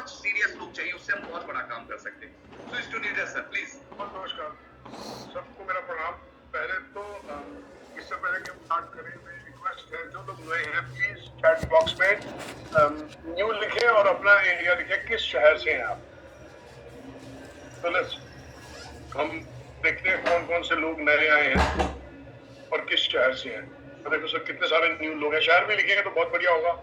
पांच सीरियस लोग चाहिए, उससे हम बहुत बड़ा काम कर सकते हैं। So student sir please. नमस्कार सबको, मेरा प्रणाम। पहले तो इससे पहले कि हम स्टार्ट करें, मेरी रिक्वेस्ट है जो लोग नए हैं प्लीज चैट बॉक्स में न्यू लिखें और अपना एरिया लिखें, किस शहर से हैं आप। तो लेट्स हम देखते हैं कौन कौन से लोग नए आए हैं और किस शहर से हैं। तो देखो सर कितने सारे न्यू लोग हैं, शहर भी लिखेंगे तो बहुत बढ़िया होगा।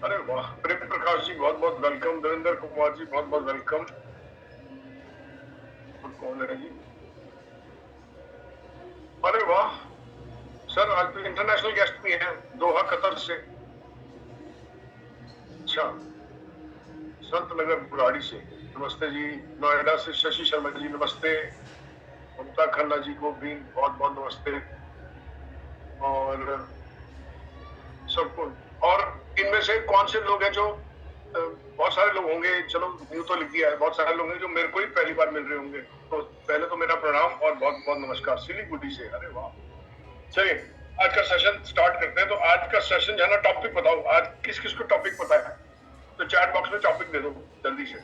अरे वाह, प्रेम प्रकाश जी बहुत बहुत वेलकम, देवेंद्र कुमार जी बहुत बहुत वेलकम। कौन है जी? अरे वाह सर, आज तो इंटरनेशनल गेस्ट भी हैं, दोहा कतर से। अच्छा, संत नगर बुराड़ी से नमस्ते जी। नोएडा से शशि शर्मा जी नमस्ते। ममता खन्ना जी को भी बहुत बहुत नमस्ते। और सबको, और इनमें से कौन से लोग हैं जो बहुत सारे लोग होंगे, चलो न्यू तो लिख दिया है, बहुत सारे लोग हैं जो मेरे को ही पहली बार मिल रहे होंगे। तो पहले तो मेरा प्रणाम और बहुत बहुत नमस्कार सिलीगुड़ी से। अरे वाह, चलिए आज का सेशन स्टार्ट करते हैं। तो आज का सेशन जो है ना, टॉपिक बताओ आज किस किस को टॉपिक पता है, तो चैट बॉक्स में टॉपिक दे दो जल्दी से।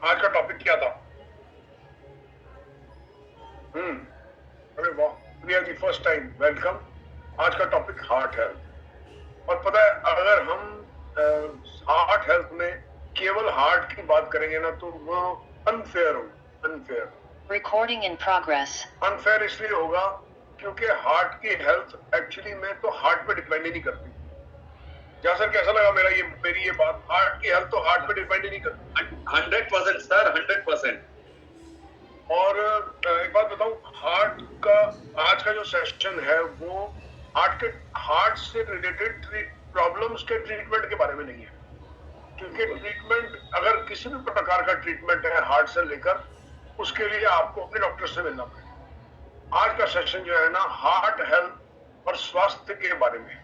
आज का टॉपिक क्या था? अरे वाह Priya ji, first time welcome. आज का टॉपिक हार्ट हेल्थ। और पता है, अगर हम हार्ट हेल्थ में केवल हार्ट की बात करेंगे ना तो वो अनफेयर होगा। Unfair recording in progress. Unfair इसलिए होगा क्योंकि हार्ट की हेल्थ एक्चुअली में तो हार्ट पे डिपेंड ही नहीं करती। क्या सर, कैसा लगा मेरी ये बात? हार्ट की हेल्थ तो हार्ट पे डिपेंड ही नहीं करती। 100% सर, 100%। और एक बात बताऊं, हार्ट का आज का जो सेशन है वो हार्ट से रिलेटेड प्रॉब्लम्स के ट्रीटमेंट के बारे में नहीं है। क्योंकि ट्रीटमेंट, अगर किसी भी प्रकार का ट्रीटमेंट है हार्ट से लेकर, उसके लिए आपको अपने डॉक्टर से मिलना पड़ेगा। आज का सेशन जो है ना, हार्ट हेल्थ और स्वास्थ्य के बारे में,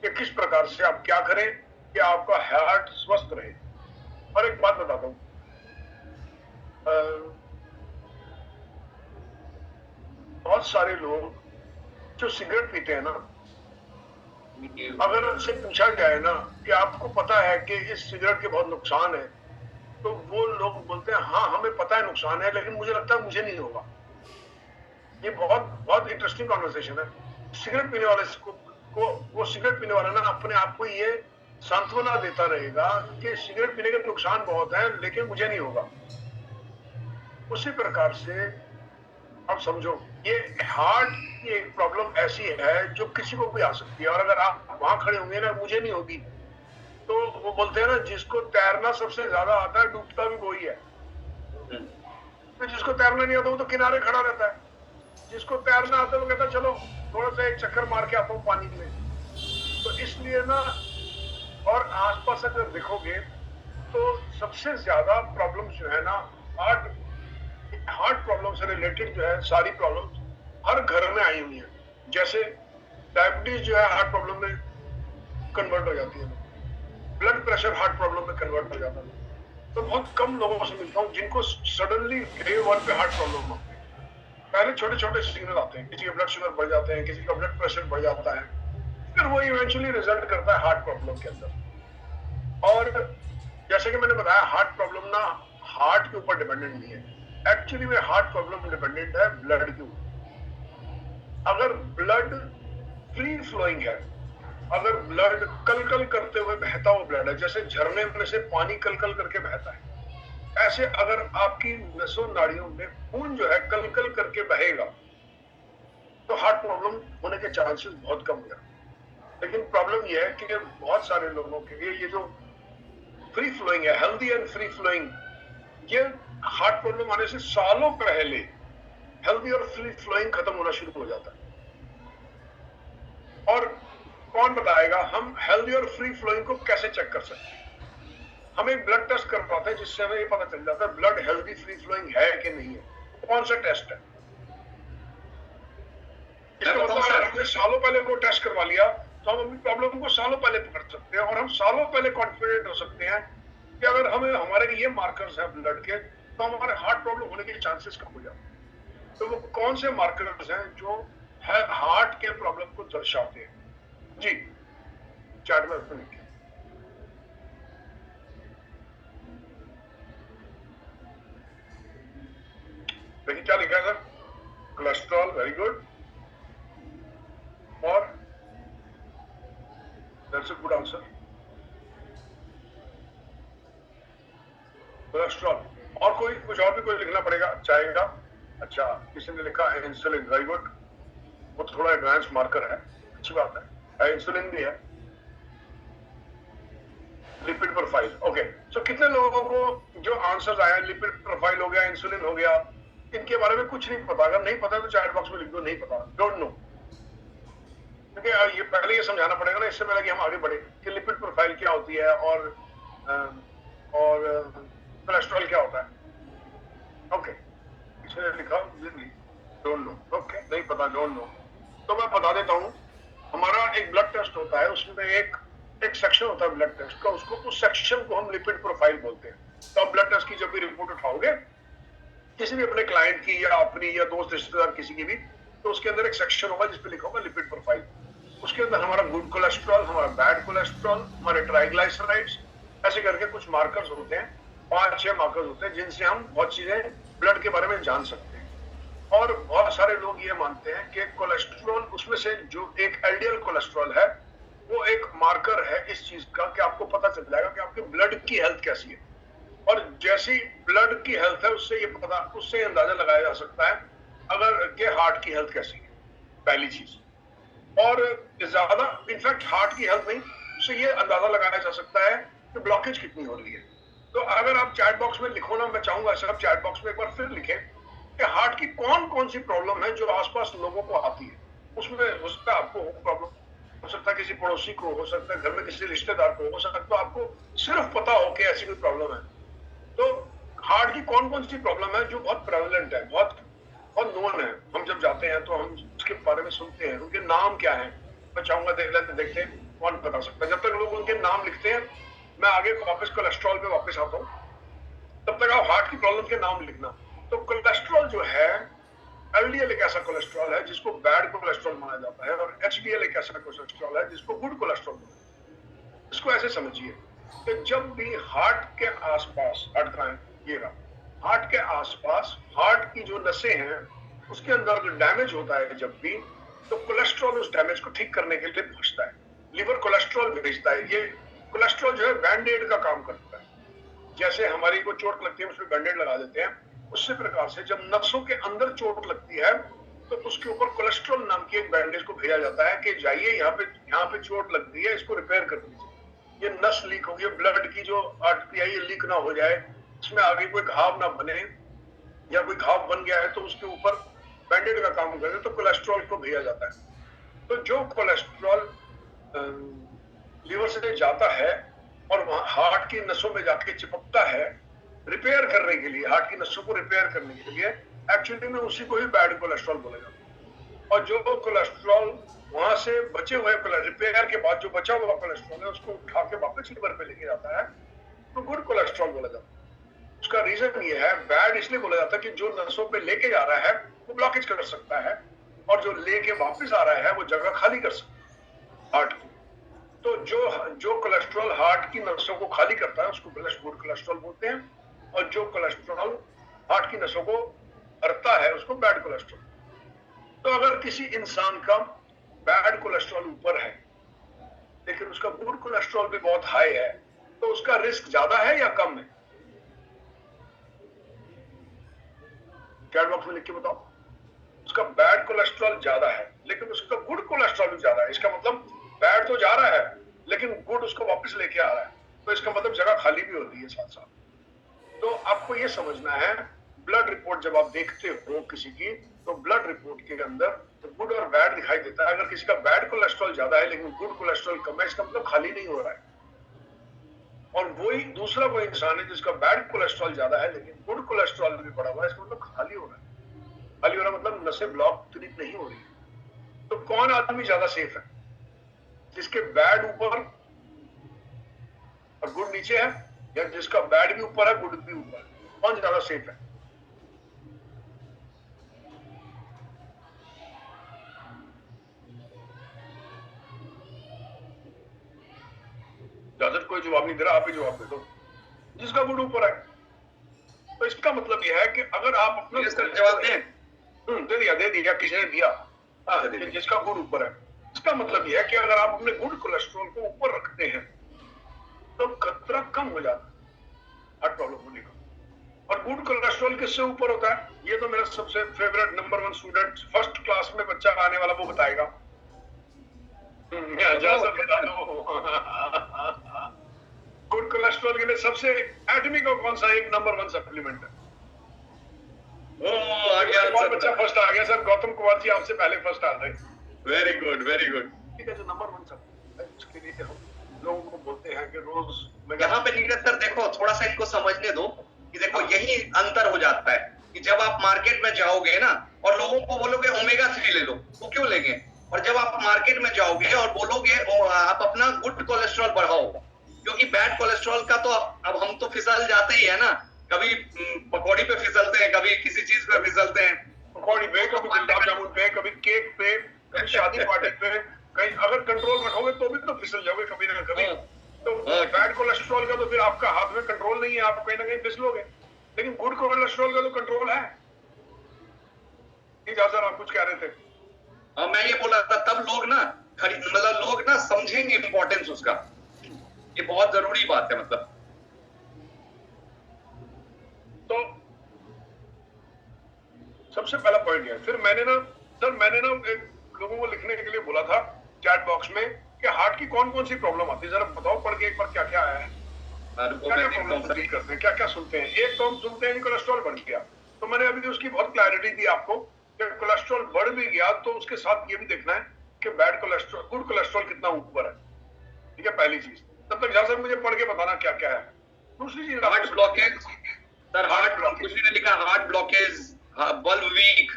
कि किस प्रकार से आप क्या करें कि आपका हार्ट स्वस्थ रहे। और एक बात बताता हूं, बहुत सारे लोग जो सिगरेट पीते हैं ना, अगर उनसे पूछा जाए ना कि आपको पता है कि इस सिगरेट के बहुत नुकसान है, तो वो लोग बोलते हैं हाँ हमें पता है नुकसान है, लेकिन मुझे लगता है मुझे नहीं होगा। ये बहुत बहुत इंटरेस्टिंग कॉन्वर्सेशन है। सिगरेट पीने वाले को वो सिगरेट पीने वाला ना अपने आप को ये सांत्वना देता रहेगा कि सिगरेट पीने के नुकसान बहुत है लेकिन मुझे नहीं होगा। उसी प्रकार से अब समझो, ये हार्ट की एक प्रॉब्लम ऐसी है जो किसी को भी आ सकती है। और अगर आप वहां खड़े होंगे ना मुझे नहीं होगी, तो वो बोलते हैं ना जिसको तैरना सबसे ज्यादा आता है डूबता भी वही है। तो जिसको तैरना नहीं आता वो तो किनारे खड़ा रहता है, जिसको तैरना आता है वो कहता है चलो थोड़ा सा एक चक्कर मार के आता हूँ पानी में। तो इसलिए ना, और आसपास अगर देखोगे तो सबसे ज्यादा प्रॉब्लम जो है ना, हार्ट प्रॉब्लम से रिलेटेड जो है सारी प्रॉब्लम हर घर में आई हुई है। जैसे डायबिटीज जो है हार्ट प्रॉब्लम में कन्वर्ट हो जाती है, ब्लड प्रेशर हार्ट प्रॉब्लम में कन्वर्ट हो जाता है। तो बहुत कम लोगों से मिलता हूँ जिनको सडनली डे 1 पे हार्ट प्रॉब्लम होती है। पहले छोटे छोटे सिग्नल आते हैं, किसी का ब्लड शुगर बढ़ जाते हैं, किसी का ब्लड प्रेशर बढ़ जाता है, फिर वो इवेंचुअली रिजल्ट करता है हार्ट प्रॉब्लम के अंदर। और जैसे कि मैंने बताया, हार्ट प्रॉब्लम ना हार्ट के ऊपर डिपेंडेंट नहीं है, एक्चुअली में हार्ट प्रॉब्लम डिपेंडेंट है ब्लड के ऊपर। अगर ब्लड फ्री फ्लोइंग है, अगर ब्लड कल कल करते हुए बहता हुआ ब्लड है, जैसे झरने में से पानी कल कल करके बहता है, ऐसे अगर आपकी नसों नाड़ियों में खून जो है कल कल करके बहेगा तो हार्ट प्रॉब्लम होने के चांसेस बहुत कम है। लेकिन प्रॉब्लम यह है कि बहुत सारे लोगों के लिए ये जो फ्री फ्लोइंग है, हेल्दी एंड फ्री फ्लोइंग, ये हार्ट प्रॉब्लम आने से सालों पहले हेल्दी और फ्री फ्लोइंग खत्म होना शुरू हो जाता है। और कौन बताएगा हम हेल्दी और फ्री फ्लोइंग को कैसे चेक कर सकते हैं? हम एक ब्लड टेस्ट करवाते हैं जिससे हमें ये पता चल जाता है ब्लड हेल्दी फ्री फ्लोइंग है कि नहीं है। कौन सा टेस्ट है? इसका मतलब अगर हमने सालों पहले वो टेस्ट करवा लिया तो हम अपनी प्रॉब्लम को सालों पहले पकड़ सकते हैं, और हम सालों पहले कॉन्फिडेंट हो सकते हैं कि अगर हमें हमारे ये मार्कर्स हैं ब्लड के, तो हमारे हार्ट प्रॉब्लम होने के चांसेस कम हो जाते हैं। तो वो कौन से मार्कर्स हैं जो हार्ट के प्रॉब्लम को दर्शाते हैं? जी चैट में उसमें लिखिए। देखिए क्या लिखा है सर, कोलेस्ट्रॉल, वेरी गुड, और that's a good answer, cholesterol. और कोई कुछ और भी कोई लिखना पड़ेगा चाहेगा? अच्छा, किसी ने लिखा है इंसुलिन, वेरी गुड, वो थोड़ा एडवांस मार्कर है, अच्छी बात है, इंसुलिन भी है। Lipid profile, okay. सो कितने लोगों को जो आंसर्स आए, लिपिड प्रोफाइल हो गया, इंसुलिन हो गया, इनके बारे में कुछ नहीं पता? अगर नहीं पता तो चैट बॉक्स में लिख दो नहीं पता, डोंट नो। क्योंकि ये पहले ये समझाना पड़ेगा ना, इससे पहले कि हम आगे बढ़े, कि लिपिड प्रोफाइल क्या होती है और कोलेस्ट्रॉल क्या होता है। ओके, इसने लिखा डोंट नो, ओके, नहीं पता, डोंट नो। तो मैं बता देता हूँ, हमारा एक ब्लड टेस्ट होता है, उसमें एक सेक्शन होता है ब्लड टेस्ट का, उसको उस सेक्शन को हम लिपिड प्रोफाइल बोलते हैं। तो आप ब्लड टेस्ट की जब भी रिपोर्ट उठाओगे, किसी भी अपने क्लाइंट की या अपनी या दोस्त रिश्तेदार किसी की भी, तो उसके अंदर एक सेक्शन होगा जिसपे लिखा होगा लिपिड प्रोफाइल। उसके अंदर हमारा गुड कोलेस्ट्रॉल, हमारा बैड कोलेस्ट्रॉल, हमारे ट्राइग्लाइसराइड्स, ऐसे करके कुछ मार्कर्स होते हैं, 5-6 मार्कर्स होते हैं, जिनसे हम बहुत चीजें ब्लड के बारे में जान सकते हैं। और बहुत सारे लोग ये मानते हैं कि कोलेस्ट्रॉल, उसमें से जो एक एलडीएल कोलेस्ट्रॉल है, वो एक मार्कर है इस चीज का कि आपको पता चल जाएगा कि आपके ब्लड की हेल्थ कैसी है। और जैसी ब्लड की हेल्थ है, उससे अंदाजा लगाया जा सकता है अगर के हार्ट की हेल्थ कैसी है, पहली चीज। और ज्यादा इनफैक्ट हार्ट की हेल्थ नहीं, उससे ये अंदाजा लगाया जा सकता है कि ब्लॉकेज कितनी हो रही है। तो अगर आप चैट बॉक्स में लिखो ना, मैं चाहूंगा सब चैट बॉक्स में एक बार फिर लिखें कि हार्ट की कौन कौन सी प्रॉब्लम है जो आसपास लोगों को आती है। उसमें हो सकता है आपको प्रॉब्लम, हो सकता है किसी पड़ोसी को, हो सकता है घर में किसी रिश्तेदार को, हो सकता है तो आपको सिर्फ पता हो कि ऐसी कोई प्रॉब्लम है। तो हार्ट की कौन कौन सी प्रॉब्लम है जो बहुत प्रेवलेंट है, बहुत बहुत नोन है, हम जब जाते हैं तो हम उसके बारे में सुनते हैं, उनके नाम क्या है, मैं चाहूंगा देखते हैं कौन बता सकता है। जब तक लोग उनके नाम लिखते हैं, मैं आगे वापस कोलेस्ट्रॉल पे वापस आता हूँ, तब तक आप हार्ट की प्रॉब्लम के नाम लिखना। तो कोलेस्ट्रॉल जो है, एलडीएल एक ऐसा कोलेस्ट्रॉल है जिसको बैड कोलेस्ट्रॉल माना जाता है, और एचडीएल एक ऐसा कोलेस्ट्रॉल है जिसको गुड कोलेस्ट्रॉल माना जाता है। इसको ऐसे समझिए कि जब भी हार्ट के आसपास, हार्ट का ये रहा, हार्ट के आसपास हार्ट की जो नसें हैं उसके अंदर जो डैमेज होता है जब भी, तो कोलेस्ट्रॉल उस डैमेज को ठीक करने के लिए पहुंचता है, लिवर कोलेस्ट्रॉल भेजता है। ये कोलेस्ट्रॉल जो है बैंडेड का काम करता है। जैसे हमारी को चोट लगती है, उसमें बैंडेड लगा देते हैं, उसी प्रकार से जब नसों के अंदर चोट लगती है तो उसके ऊपर कोलेस्ट्रॉल नाम की एक बैंडेज को भेजा जाता है कि जाइए, यहाँ पे चोट लग गई है, इसको रिपेयर कर दीजिए, ये नस लीक हो गई, ब्लड की जो आर्टरी है ये लीक ना हो जाए, इसमें आगे कोई घाव ना बने, या कोई घाव बन गया है तो उसके ऊपर बैंडेड का काम करे, तो कोलेस्ट्रॉल को भेजा जाता है। तो जो कोलेस्ट्रॉल लीवर से जाता है और वहां हार्ट की नसों में जाके चिपकता है रिपेयर करने के लिए, हार्ट की नसों को रिपेयर करने के लिए, एक्चुअली में उसी को ही बैड कोलेस्ट्रॉल बोला जाता है। और जो कोलेस्ट्रॉल वहां से बचे हुए रिपेयर के बाद जो बचा हुआ कोलेस्ट्रॉल है, उसको उठा के वापस लीवर पे लेके जाता है, तो गुड कोलेस्ट्रॉल बोला जाता है। उसका रीजन ये है, बैड इसलिए बोला जाता है कि जो नसों पे लेके जा रहा है वो ब्लॉकेज कर सकता है, और जो लेके वापस आ रहा है वो जगह खाली कर सकता है हार्ट की। तो जो कोलेस्ट्रॉल हार्ट की नसों को खाली करता है उसको गुड कोलेस्ट्रॉल बोलते हैं, और जो कोलेस्ट्रॉल हार्ट की नसों को भरता है उसको बैड कोलेस्ट्रॉल। तो अगर किसी इंसान का बैड कोलेस्ट्रॉल ऊपर है लेकिन उसका गुड कोलेस्ट्रॉल भी बहुत हाई है, तो उसका रिस्क ज्यादा है या कम है? चैट बॉक्स में लिख के बताओ। उसका बैड कोलेस्ट्रॉल ज्यादा है लेकिन उसका गुड कोलेस्ट्रॉल भी ज्यादा है, इसका मतलब बैड तो जा रहा है लेकिन गुड उसको वापस लेके आ रहा है, तो इसका मतलब जगह खाली भी हो रही है साथ साथ। तो आपको ये समझना है, ब्लड रिपोर्ट जब आप देखते हो किसी की, तो ब्लड रिपोर्ट के अंदर तो गुड और बैड दिखाई देता है। अगर किसी का बैड कोलेस्ट्रॉल ज्यादा है लेकिन गुड कोलेस्ट्रॉल कम है, इसका मतलब खाली नहीं हो रहा है। और वही दूसरा कोई इंसान है जिसका बैड कोलेस्ट्रॉल ज्यादा है लेकिन गुड कोलेस्ट्रॉल भी बढ़ा हुआ है, इसका मतलब खाली हो रहा है। खाली हो रहा मतलब नसें ब्लॉक नहीं हो रही। तो कौन आदमी ज्यादा सेफ है? जिसके बैड ऊपर और गुड नीचे है, या जिसका बैड भी ऊपर है गुड भी ऊपर है? कौन ज्यादा सेफ है? इजाजत कोई जवाब नहीं दे रहा, आप ही जवाब दे दो। जिसका गुड ऊपर है, तो इसका मतलब यह है कि अगर आप अपना जवाब दें, दे दिया किसी ने दिया, जिसका गुड ऊपर है, इसका मतलब यह है कि अगर आप अपने गुड कोलेस्ट्रॉल को ऊपर रखते हैं तो खतरा कम हो जाता है हार्ट प्रॉब्लम होने का। और गुड कोलेस्ट्रॉल किससे ऊपर होता है, ये तो मेरा सबसे favourite number 1 student first class में बच्चा आने वाला वो बताएगा। बता दो गुड कोलेस्ट्रॉल के लिए सबसे एटमी का कौन सा एक नंबर 1 सप्लीमेंट है? आ गया बहुत बच्चा फर्स्ट आ गया सर, गौतम कुमार जी आपसे पहले फर्स्ट आ गए। Very good very good. ठीक है, जो नंबर 1 सप्लीमेंट है उसके लिए हम लोगों को बोलते हैं कि रोज यहाँ पे नीरज सर देखो थोड़ा सा इनको समझने दो कि देखो यही अंतर हो जाता है कि जब आप मार्केट में जाओगे ना और लोगों को बोलोगे ओमेगा 3 ले लो, वो क्यों लेंगे? और जब आप मार्केट में जाओगे और बोलोगे आप अपना गुड कोलेस्ट्रॉल बढ़ाओ, क्योंकि बैड कोलेस्ट्रॉल का तो अब हम तो फिसल जाते ही है ना, कभी पकौड़ी पे फिसलते हैं, कभी किसी चीज पे फिसलते हैं, पकौड़ी पे, कभी गुलाब जामुन पे, कभी केक पे, कभी शादी पार्टी पे, कहीं अगर कंट्रोल रखोगे तो भी तो फिसल जाओगे कभी ना कभी। तो बैड कोलेस्ट्रॉल का तो फिर आपका हाथ में कंट्रोल नहीं है, आप कहीं ना कहीं फिसलोगे। लेकिन गुड कोलेस्ट्रॉल का तो कंट्रोल है। सर आप कुछ कह रहे थे? मैं ये बोला था तब लोग ना मतलब लोग ना समझेंगे इंपॉर्टेंस उसका, ये बहुत जरूरी बात है मतलब। तो सबसे पहला पॉइंट है, फिर मैंने ना एक लोगों को लिखने के लिए बोला था चैट बॉक्स में कि हार्ट की कौन कौन सी प्रॉब्लम आती है, जरा बताओ पढ़ के एक बार क्या क्या आया है, क्या क्या प्रॉब्लम फील करते हैं, क्या क्या सुनते हैं। एक तो हम सुनते हैं कोलेस्ट्रॉल बढ़ गया, तो मैंने अभी उसकी बहुत क्लैरिटी दी आपको कि कोलेस्ट्रॉल बढ़ भी गया तो उसके साथ ये भी देखना है कि बैड कोलेस्ट्रॉल गुड कोलेस्ट्रॉल कितना ऊपर है। ठीक है, पहली चीज। तब तक सर मुझे पढ़ के बताना क्या क्या है। दूसरी चीज हार्ट ब्लॉकेज सर, हार्ट किसी ने लिखा हार्ट ब्लॉकेज, बल्ब वीक।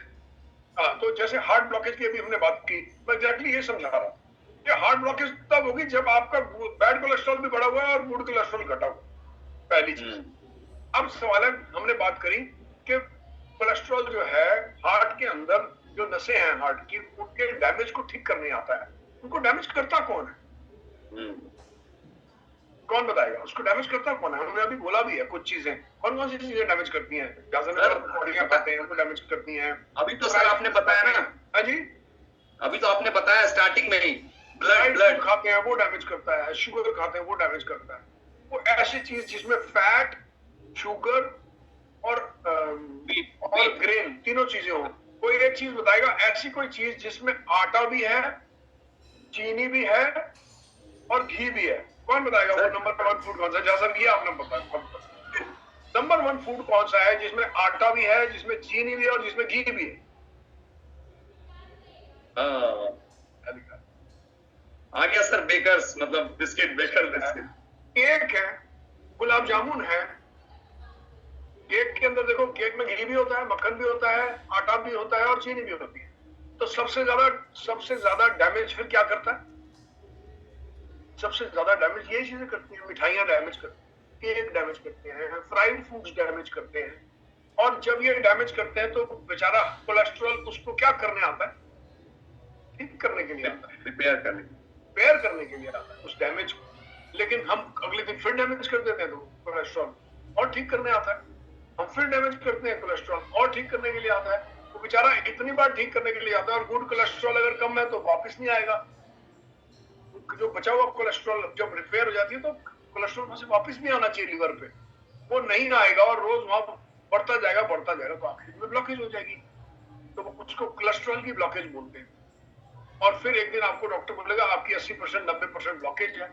तो जैसे हार्ट ब्लॉकेज की अभी हमने बात की, मैं एग्जैक्टली ये समझा रहा हूँ कि हार्ट ब्लॉकेज तब होगी जब आपका बैड कोलेस्ट्रॉल भी बढ़ा हुआ है और गुड कोलेस्ट्रॉल घटा हुआ, पहली चीज। अब सवाल है, हमने बात करी कि कोलेस्ट्रॉल जो है हार्ट के अंदर जो नसें हैं हार्ट की, उनके डैमेज को ठीक करने आता है। उनको डैमेज करता कौन है? कौन बताएगा उसको डैमेज करता कौन है? हमने अभी बोला भी है कुछ चीजें, कौन कौन सी चीजें डैमेज करती हैं? पकौड़ियां खाते हैं उनको डैमेज करती हैं। अभी तो सर आपने बताया ना। हाँ जी, अभी तो आपने बताया स्टार्टिंग में ही, ब्लड खाते हैं वो डैमेज करता है, शुगर खाते हैं वो डैमेज करता है। वो ऐसी चीज जिसमें फैट, शुगर और ग्रेन तीनों चीजें हो। कोई एक चीज बताएगा ऐसी कोई चीज जिसमें आटा भी है, चीनी भी है और घी भी है? कौन बताएगा वो नंबर 1 फूड कौन सा? जैसा ये आपने बताया नंबर 1 फूड कौन सा है जिसमें आटा भी है, जिसमें चीनी भी है और जिसमें घी भी है? आ गया सर, बेकर्स मतलब बिस्किट, बेकर बिस्किट। केक है, गुलाब जामुन है। केक के अंदर देखो, केक में घी भी होता है, मक्खन भी होता है, आटा भी होता है और चीनी भी होती है। तो सबसे ज्यादा डैमेज फिर क्या करता है? सबसे ज्यादा डैमेज यही चीजें करती हैं। मिठाइयां डैमेज करती हैं, केक डैमेज करते हैं, फ्राइड फूड्स डैमेज करते हैं। और जब ये डैमेज करते हैं तो बेचारा कोलेस्ट्रॉल उसको क्या करने आता है? ठीक करने के लिए आता है, रिपेयर करने के लिए आता है उस डैमेज को। लेकिन हम अगले दिन फिर डैमेज कर देते हैं तो कोलेस्ट्रॉल और ठीक करने आता है। हम फिर डैमेज करते हैं, कोलेस्ट्रॉल और ठीक करने के लिए आता है। वो बेचारा इतनी बार ठीक करने के लिए आता है और गुड कोलेस्ट्रॉल अगर कम है तो वापस नहीं आएगा। जो बचा हुआ कोलेस्ट्रॉल जब रिपेयर हो जाती है तो कोलेस्ट्रॉल में से वापस भी आना चाहिए लिवर पे, वो नहीं आएगा और रोज वहां बढ़ता जाएगा तो आखिर में ब्लॉकेज हो जाएगी। तो वो उसको कोलेस्ट्रॉल की ब्लॉकेज बोलते हैं। और फिर एक दिन आपको डॉक्टर बोलेगा आपकी 80% 90% ब्लॉकेज है।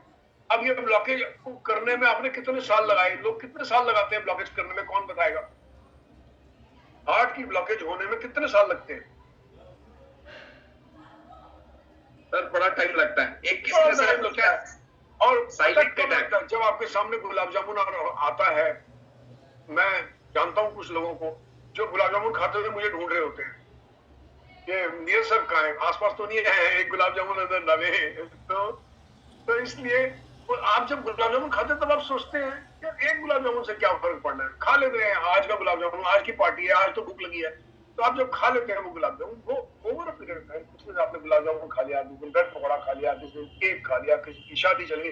अब ये ब्लॉकेज को करने में आपने कितने साल लगाए? लोग कितने साल लगाते हैं ब्लॉकेज करने में, कौन बताएगा? हार्ट की ब्लॉकेज होने में कितने साल लगते हैं? सर बड़ा टाइम लगता है। एक किस टाइम लगता है। और साइलेंट अटैक जब आपके सामने गुलाब जामुन आता है, मैं जानता हूं कुछ लोगों को जो गुलाब जामुन खाते हुए मुझे ढूंढ रहे होते हैं ये नियर सर कहाँ है, आसपास तो नहीं है, एक गुलाब जामुन अंदर डाले। तो इसलिए आप जब गुलाब जामुन खाते हैं तब आप सोचते हैं कि एक गुलाब जामुन से क्या फर्क पड़ना है, खा लेते हैं। आज का गुलाब जामुन, आज की पार्टी है, आज तो भूख लगी है, तो आप जब खा लेते हैं वो गुलाब जामुन, वो ओवर अ पीरियड है, कुछ दिन आपने गुलाब जामुन खा लिया, किसी दिन ब्रेड पकौड़ा खा लिया, किसी दिन केक खा लिया, किसी की शादी चल गई,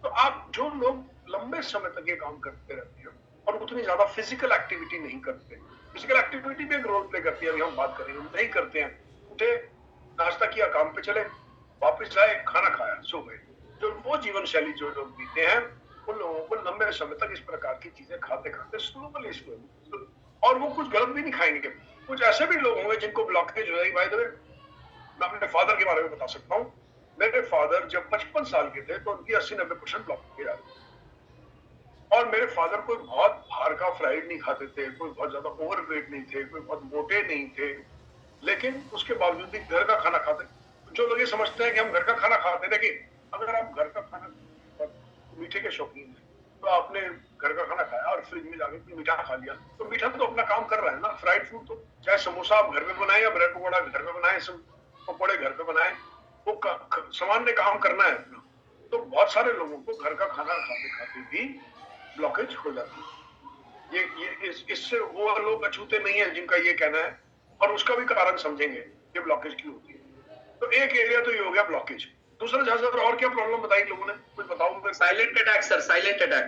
तो आप जो लोग लंबे समय तक ये काम करते रहते हैं और उतनी ज्यादा फिजिकल एक्टिविटी नहीं करते, फिजिकल एक्टिविटी भी एक रोल प्ले करती है, अभी हम बात करेंगे, नहीं करते हैं, उठे, नाश्ता किया, काम पे चले, वापस आए, खाना खाया, सो गए, जो वो जीवन शैली जो लोग जीते हैं उन लोगों को लंबे समय तक इस प्रकार की चीजें खाते खाते स्लोली स्लोली, और वो कुछ गलत भी नहीं खाएंगे। कुछ ऐसे भी लोग होंगे जिनको ब्लॉकेज हो जाएगी। बाय द वे, मैं अपने फादर के बारे में बता सकता हूँ। मेरे फादर जब 55 साल के थे तो उनकी 80-90% ब्लॉकेज आ गई। और मेरे फादर कोई बहुत बाहर का फ्राइड नहीं खाते थे, कोई बहुत ज्यादा ओवरवेट नहीं थे, कोई बहुत मोटे नहीं थे, लेकिन उसके बावजूद भी घर का खाना खाते। जो लोग ये समझते हैं कि हम घर का खाना खाते, देखिए अगर आप घर का खाना, मीठे के शौकीन है, तो आपने घर का खाना खाया और फ्रिज में जाके मीठा खा लिया, तो मीठा तो अपना काम कर रहा है ना। फ्राइड फूड तो चाहे समोसा आप घर में बनाए या ब्रेड पकौड़ा घर में बनाए, पकौड़े घर पे बनाए, वो सामान ने काम करना है अपना। तो बहुत सारे लोगों को घर का खाना खाते खाते भी ब्लॉकेज हो जाती है। इससे वो लोग अछूते नहीं है जिनका ये कहना है, और उसका भी कारण समझेंगे कि ब्लॉकेज क्यों होती है। तो एक एरिया तो ये हो गया ब्लॉकेज। दूसरा जहां और क्या प्रॉब्लम बताई लोगों ने, कुछ बताऊं? Silent attack sir, silent attack.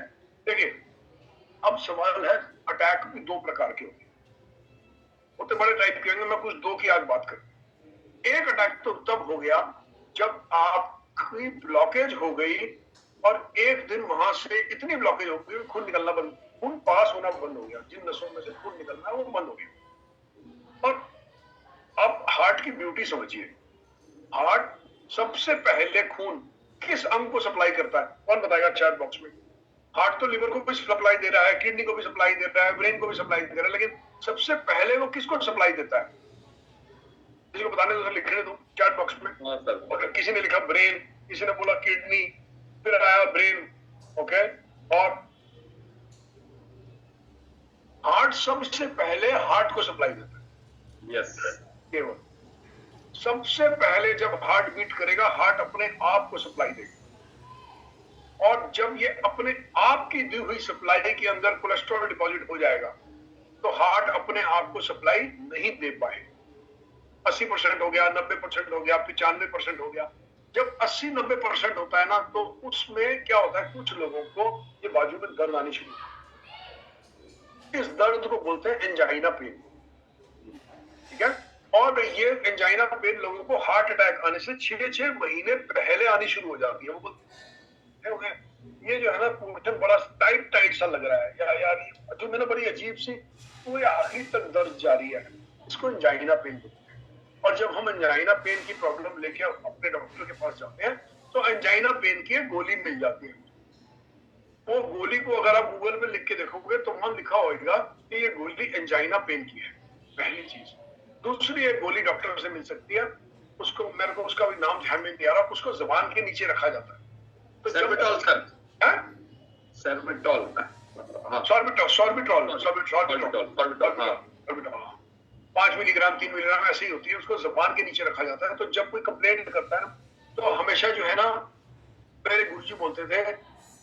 देखिए अब सवाल है, अटैक भी दो प्रकार के होते हैं, होते बड़े टाइप के होंगे, मैं कुछ दो की आज बात करूं। एक अटैक तो तब हो गया जब आपकी ब्लॉकेज हो गई और एक दिन वहां से इतनी ब्लॉकेज हो गई, खून निकलना बंद, खून पास होना बंद हो गया, जिन नसों में से खून निकलना वो बंद हो गया। और अब हार्ट की ब्यूटी समझिए, हार्ट सबसे पहले खून किस अंग को सप्लाई करता है? कौन बताएगा चैट बॉक्स में? हार्ट तो लिवर को भी सप्लाई दे रहा है, किडनी को भी सप्लाई दे रहा है, ब्रेन को भी सप्लाई दे रहा है, लेकिन सबसे पहले वो किसको सप्लाई देता है? किसी को बताने दो, लिखने दो चैट बॉक्स में। और किसी ने लिखा ब्रेन, किसी ने बोला किडनी, फिर आया ब्रेन, ओके। और हार्ट सबसे पहले हार्ट को सप्लाई देता है। यस, केवल सबसे पहले जब हार्ट बीट करेगा, हार्ट अपने आप को सप्लाई देगा, और जब ये अपने आप की दी हुई सप्लाई के अंदर कोलेस्ट्रॉल डिपॉजिट हो जाएगा तो हार्ट अपने आप को सप्लाई नहीं दे पाए। 80% हो गया, 90% हो गया, 95% हो गया। जब 80-90% होता है ना, तो उसमें क्या होता है, कुछ लोगों को ये बाजू में दर्द आनी शुरू होती है। इस दर्द को बोलते हैं एंजाइना पेन, ठीक है। और ये एंजाइना पेन लोगों को हार्ट अटैक आने से 6 महीने पहले आनी शुरू हो जाती है। वो ये जो है ना पोर्शन बड़ा टाइट टाइट सा लग रहा है, यार जो मैंने बड़ी अजीब सी, वो आखिरी तक दर्द जारी है, इसको एंजाइना पेन बोलते हैं। और जब हम एंजाइना पेन की प्रॉब्लम लेके अपने डॉक्टर के पास जाते हैं तो एंजाइना पेन की गोली मिल जाती है। वो गोली को अगर आप गूगल पे लिख के देखोगे तो वहां लिखा होगा कि ये गोली एंजाइना पेन की है, पहली चीज। दूसरी एक गोली डॉक्टर से मिल सकती है, उसको मेरे को उसका भी नाम ध्यान में नहीं आ रहा, उसको जुबान के नीचे रखा जाता है। तो सर्बिटॉल सर, सर्बिटॉल, हाँ सॉर्बिटॉल 5 मिलीग्राम 3 मिलीग्राम ऐसे ही होती है, उसको जुबान के नीचे रखा जाता है। तो जब कोई कंप्लेंट करता है ना, तो हमेशा जो है ना, मेरे गुरुजी बोलते थे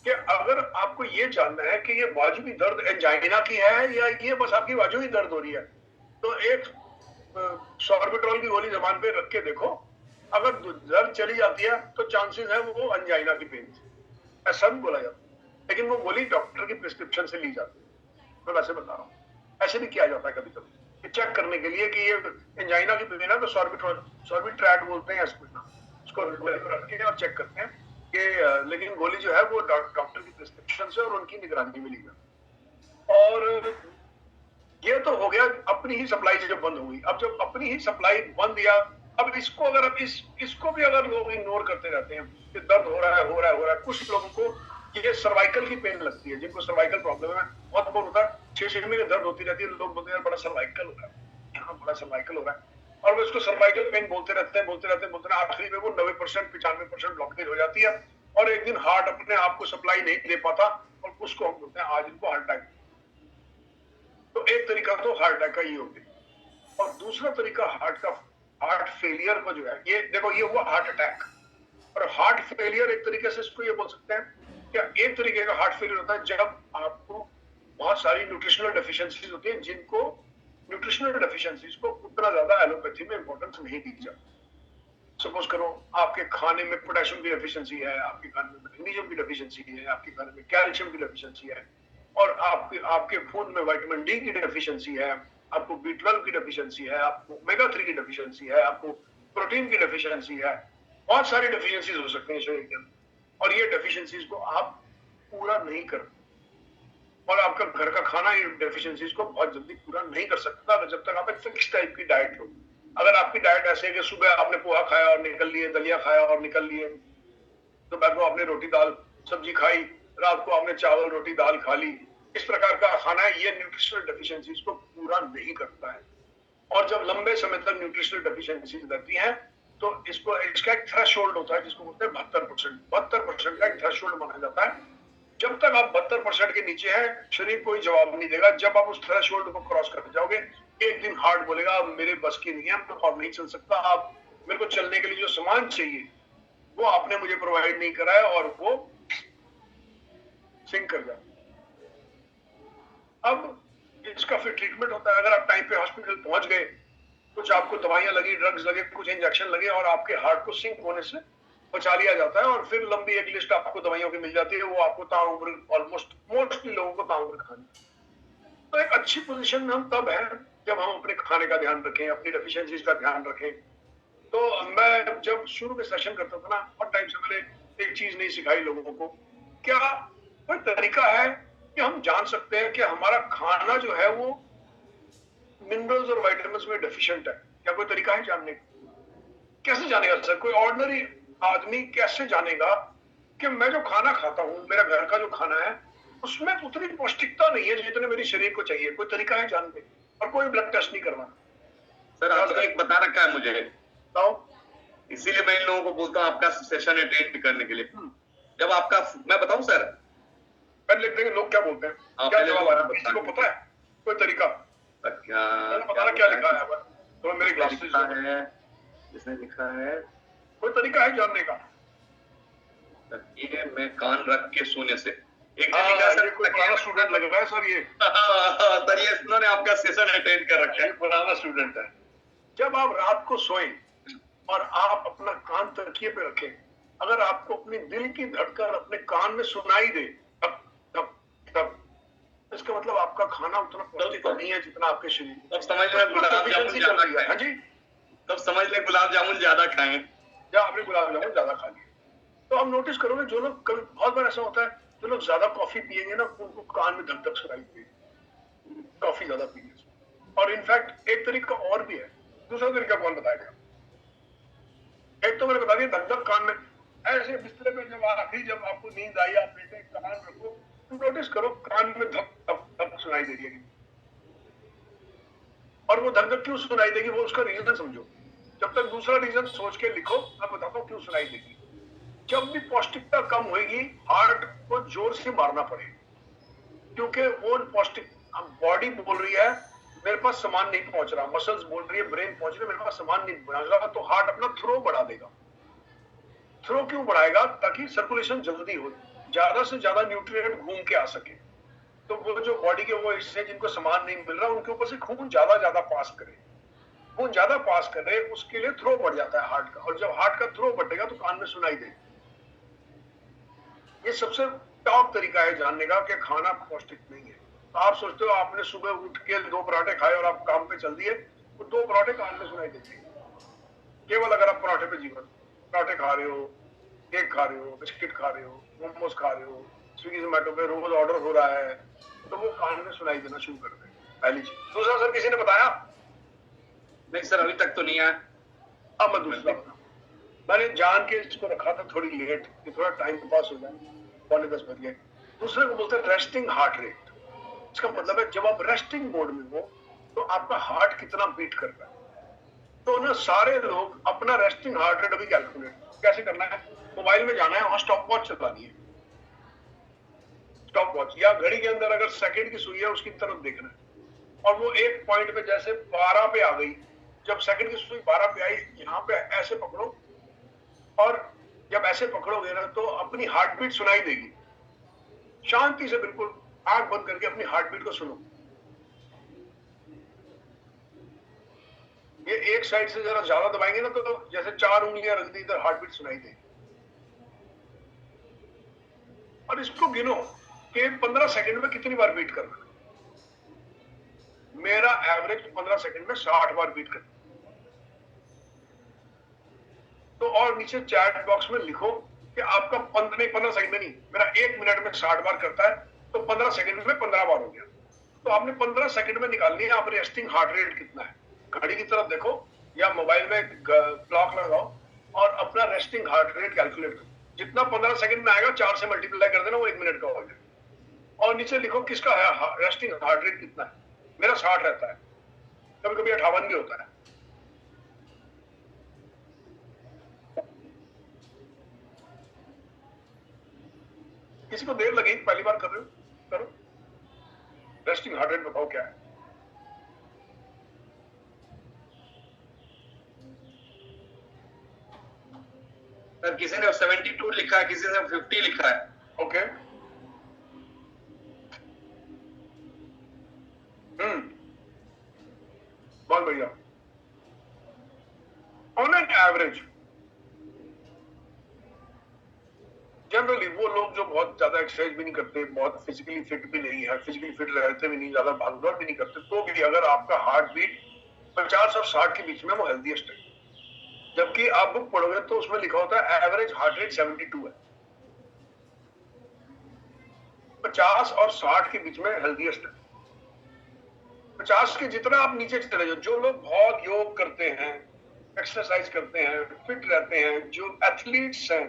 कि अगर आपको ये जानना है कि ये बाजू की दर्द एंजाइना की है या ये बस आपकी बाजू ही दर्द हो रही है, तो एक सॉर्बिटॉल की गोली जबान पे रख के देखो, अगर दर्द चली जाती है तो चांसेस है वो एंजाइना की पेन से, ऐसा भी बोला जाता है। लेकिन वो गोली डॉक्टर की प्रिस्क्रिप्शन से ली जाती है। मैं वैसे बता रहा हूँ, ऐसे भी किया जाता है कभी कभी चेक करने के लिए कि ये एंजाइना की पेन है, तो सॉर्बिट्रैट बोलते हैं उसको रख के और चेक करते हैं कि, लेकिन गोली जो है वो डॉक्टर की प्रिस्क्रिप्शन से और उनकी निगरानी में ली जाती है। और ये तो हो गया अपनी ही सप्लाई जब बंद हुई। अब जब अपनी ही सप्लाई बंद, या अब इसको अगर अब इसको भी अगर लोग इग्नोर करते रहते हैं कि दर्द हो रहा है, कुछ लोगों को ये सर्वाइकल की पेन लगती है, जिनको सर्वाइकल प्रॉब्लम है, बहुत होता है, 6 महीने दर्द होती रहती है, लोग बोलते हैं बड़ा सर्वाइकल हो रहा है, यहाँ बड़ा सर्वाइकल हो रहा है, और वो इसको सर्वाइकल पेन बोलते रहते हैं, आखिरी में वो 90% 95% ब्लॉकेज हो जाती है, और एक दिन हार्ट अपने आप को सप्लाई नहीं दे पाता, और उसको हम बोलते हैं आज इनको हार्ट अटैक। तो एक तरीका तो हार्ट अटैक का ये हो गया, और दूसरा तरीका हार्ट फेलियर का जो है, ये देखो ये हुआ हार्ट अटैक, और हार्ट फेलियर एक तरीके से इसको ये बोल सकते हैं क्या, एक तरीके का हार्ट फेलियर होता है जब आपको बहुत सारी न्यूट्रिशनल डेफिशिएंसीज होती है, जिनको न्यूट्रिशनल डेफिशिएंसीज को उतना ज्यादा एलोपैथी में इंपॉर्टेंस नहीं दी जाती। सपोज करो आपके खाने में पोटेशियम की डेफिशिएंसी है, आपके खाने में मैग्नीशियम की डेफिशिएंसी है, आपके खाने में कैल्शियम की डेफिशिएंसी है, और आपके आपके फूड में विटामिन डी की डेफिशिएंसी है, आपको B12 की डेफिशिएंसी है, आपको ओमेगा 3 की डेफिशिएंसी है, आपको प्रोटीन की डेफिशिएंसी है, बहुत सारी डेफिशिएंसीज हो सकती हैं शरीर के अंदर, और ये डेफिशिएंसीज को आप पूरा नहीं कर, और आपका घर का खाना ये डेफिशिएंसीज को बहुत जल्दी पूरा नहीं कर सकता जब तक आप एक फिक्स टाइप की डाइट लो। अगर आपकी डाइट ऐसे है कि सुबह आपने पोहा खाया और निकल लिए, दलिया खाया और निकल लिए, दोपहर को आपने रोटी दाल सब्जी खाई, रात को आपने चावल रोटी दाल खा ली, इस प्रकार का खाना है, ये न्यूट्रिशनल डेफिशिएंसीज को पूरा नहीं करता है। और जब लंबे समय तक न्यूट्रिशनल डेफिशिएंसीज रहती हैं तो इसका एक थ्रेशोल्ड होता है जिसको बोलते हैं 72%। 72% का एक थ्रेशोल्ड माना जाता है। जब तक आप 72% के नीचे हैं, शरीर कोई जवाब नहीं देगा। जब आप उस थ्रेशोल्ड को क्रॉस कर जाओगे, एक दिन हार्ट बोलेगा मेरे बस की नहीं है, मैं और नहीं चल सकता, आप मेरे को चलने के लिए जो सामान चाहिए वो आपने मुझे प्रोवाइड नहीं करा है, और वो सिंक कर जाता। अब इसका फिर ट्रीटमेंट होता है। अगर आप टाइम पे हॉस्पिटल पहुंच गए, कुछ आपको दवाइयां लगी, ड्रग्स लगे, कुछ इंजेक्शन लगे, और आपके हार्ट को सिंक होने से बचा लिया जाता है, और फिर लंबी एक लिस्ट आपको दवाइयों की मिल जाती है, वो आपको ताउम्र ऑलमोस्ट मोस्टली लोगों को ताउम्र खानी। तो एक अच्छी पोजीशन में हम तब हैं जब हम अपने खाने का ध्यान रखें, अपनी डेफिशिएंसीज का ध्यान रखें। तो मैं जब शुरू में सेशन करता था ना, बहुत टाइम से मैंने एक चीज नहीं सिखाई लोगों को, क्या कोई तरीका है कि हम जान सकते हैं कि हमारा खाना जो है वो मिनरल्स और विटामिन्स में डेफिशिएंट है? क्या कोई तरीका है जानने का? कैसे जानेगा सर? कोई ऑर्डिनरी आदमी कैसे जानेगा कि मैं जो खाना खाता हूँ, मेरा घर का जो खाना है, उसमें उतनी पौष्टिकता नहीं है जितने मेरे शरीर को चाहिए? कोई तरीका है जानने, और कोई ब्लड टेस्ट नहीं करवाना। सर आपने एक बता रखा है मुझे, बताओ। इसीलिए मैं इन लोगों को बोलता हूँ आपका सेशन अटेंड करने के लिए। जब आपका, मैं बताऊं सर, पहले लिख देंगे लोग क्या बोलते हैं, क्या जवाब आ रहा है, किसी को पता है कोई तरीका? क्या बताना क्या लिखा है? तो मेरे ग्लासेस है, जिसने लिखा है कोई तरीका है जानने का? ये मैं कान रख के सोने से, एक सर कोई पुराना स्टूडेंट लग रहा है सर ये। सर ये इन्होंने आपका सेशन अटेंड कर रखा है, पुराना स्टूडेंट है। जब आप रात को सोएं और आप अपना कान तकिए पे रखें, अगर आपको अपनी दिल की धड़कन अपने कान में सुनाई दे तब तब तब इसका मतलब आपका खाना उतना पौष्टिक नहीं है जितना आपके शरीर। तब समझ लें गुलाब जामुन ज्यादा खाएं। हाँ जी, तब समझ लें गुलाब जामुन ज्यादा खाएं, या आपने गुलाब जामुन ज्यादा खा लिए। तो हम नोटिस करोगे जो लोग, कभी बहुत बार ऐसा होता है, जो लोग ज्यादा कॉफी पिएंगे ना, उनको कान में धक धक सुनाई देगी, कॉफी ज्यादा पीने से। और इनफैक्ट एक तरीका और भी है, दूसरा तरीका कौन बताएगा? एक तो मैंने बता दिया, धक धक कान में, ऐसे बिस्तर पे जब आखिरी जब आपको नींद आई, आप लेटे कान रखो, तो नोटिस करो कान में धक धक धक सुनाई दे रही है। और वो धक धक क्यों सुनाई देगी, वो उसका रीजन समझो। जब तक दूसरा रीजन सोच के लिखो, मैं बताता हूँ क्यों सुनाई देगी। जब भी पौष्टिकता कम होगी, हार्ट को जोर से मारना पड़ेगा, क्योंकि वो पौष्टिक, बॉडी बोल रही है मेरे पास सामान नहीं पहुंच रहा, मसल्स बोल रही है, ब्रेन पहुंच रही है मेरे पास सामान नहीं पहुंच रहा, तो हार्ट अपना थ्रो बढ़ा देगा। थ्रो क्यों बढ़ाएगा? ताकि सर्कुलेशन जल्दी हो, ज्यादा से ज्यादा न्यूट्रिएंट घूम के आ सके। तो वो जो बॉडी के वो हिस्से जिनको सामान नहीं मिल रहा, उनके ऊपर से खून ज्यादा पास करे, खून ज्यादा पास करे, उसके लिए थ्रो बढ़ जाता है हार्ट का। और जब हार्ट का थ्रो बढ़ेगा तो कान में सुनाई देगा। ये सबसे टॉप तरीका है जानने का कि खाना पौष्टिक नहीं है। तो आप सोचते हो आपने सुबह उठ के 2 पराठे खाए और आप काम पे चल दिए, तो 2 पराठे कान में सुनाई देते हैं। केवल अगर आप पराठे पे जीवन, पराठे खा रहे हो, केक खा रहे हो, बिस्किट खा रहे हो, मोमोज खा रहे हो, स्विगी जोमेटो पे रोज ऑर्डर हो रहा है, तो वो कान में सुनाई देना शुरू कर दे, पहली चीज। दूसरा सर किसी ने बताया? नहीं सर अभी तक तो नहीं आया। अब मैं दूसरा बताऊं, मैंने जान के इसको रखा था थोड़ी लेट कि थोड़ा टाइम पास हो जाए, 9:45 बज गए। दूसरे को बोलते हैं रेस्टिंग हार्ट रेट। इसका मतलब है जब आप रेस्टिंग मोड में हो तो आपका हार्ट कितना बीट कर रहा है। तो ना सारे लोग अपना रेस्टिंग हार्ट रेट अभी कैलकुलेट कैसे करना है, मोबाइल में जाना है, वहां स्टॉप वॉच चलानी है, स्टॉप वॉच या घड़ी के अंदर अगर सेकंड की सुई है उसकी तरफ देखना है, और वो एक पॉइंट पे जैसे 12 पे आ गई, जब सेकंड की सुई 12 पे आई, यहाँ पे ऐसे पकड़ो, और जब ऐसे पकड़ोगे ना तो अपनी हार्ट बीट सुनाई देगी। शांति से बिल्कुल आंख बंद करके अपनी हार्ट बीट को सुनो। ये एक साइड से जरा ज्यादा दबाएंगे ना तो जैसे 4 उंगलियां रख दी इधर हार्ट बीट सुनाई दे। और इसको गिनो कि 15 सेकंड में कितनी बार बीट करना। मेरा एवरेज 15 सेकंड में 60 बार बीट करना। तो और नीचे चैट बॉक्स में लिखो कि आपका 15 सेकंड में नहीं, मेरा 1 मिनट में 60 बार करता है, तो 15 सेकंड में 15 बार हो गया। तो आपने 15 सेकंड में निकालनी है आप रेस्टिंग हार्ट रेट कितना है। घड़ी की तरफ देखो या मोबाइल में क्लॉक लगाओ और अपना रेस्टिंग हार्ट रेट कैलकुलेट करो। जितना 15 सेकंड में आएगा 4 से मल्टीप्लाई कर देना, वो 1 मिनट का हो गया। और नीचे लिखो किसका है रेस्टिंग हार्ट रेट कितना है। मेरा 60 रहता है, कभी कभी 58 भी होता है। किसी को देर लगी पहली बार कर रहे हो, करो। रेस्टिंग हार्ट रेट बताओ क्या है। सर किसी ने 72 लिखा है, किसी ने 50 लिखा है। ओके बहुत बढ़िया। ऑन एन एवरेज जनरली वो लोग जो बहुत ज्यादा एक्सरसाइज भी नहीं करते, बहुत फिजिकली फिट भी नहीं है, फिजिकली फिट रहते भी नहीं, ज्यादा भागदौड़ भी नहीं करते, तो भी अगर आपका हार्ट बीट 50 और 60 के बीच में वो हेल्दीएस्ट है। जबकि आप बुक पढ़ोगे तो उसमें लिखा होता है एवरेज हार्ट रेट 72 है। 50 और 60 के बीच में हेल्दीएस्ट है। 50 के जितना आप नीचे चले जाओ, जो लोग बहुत योग करते हैं, एक्सरसाइज करते हैं, फिट रहते हैं, जो एथलीट्स हैं,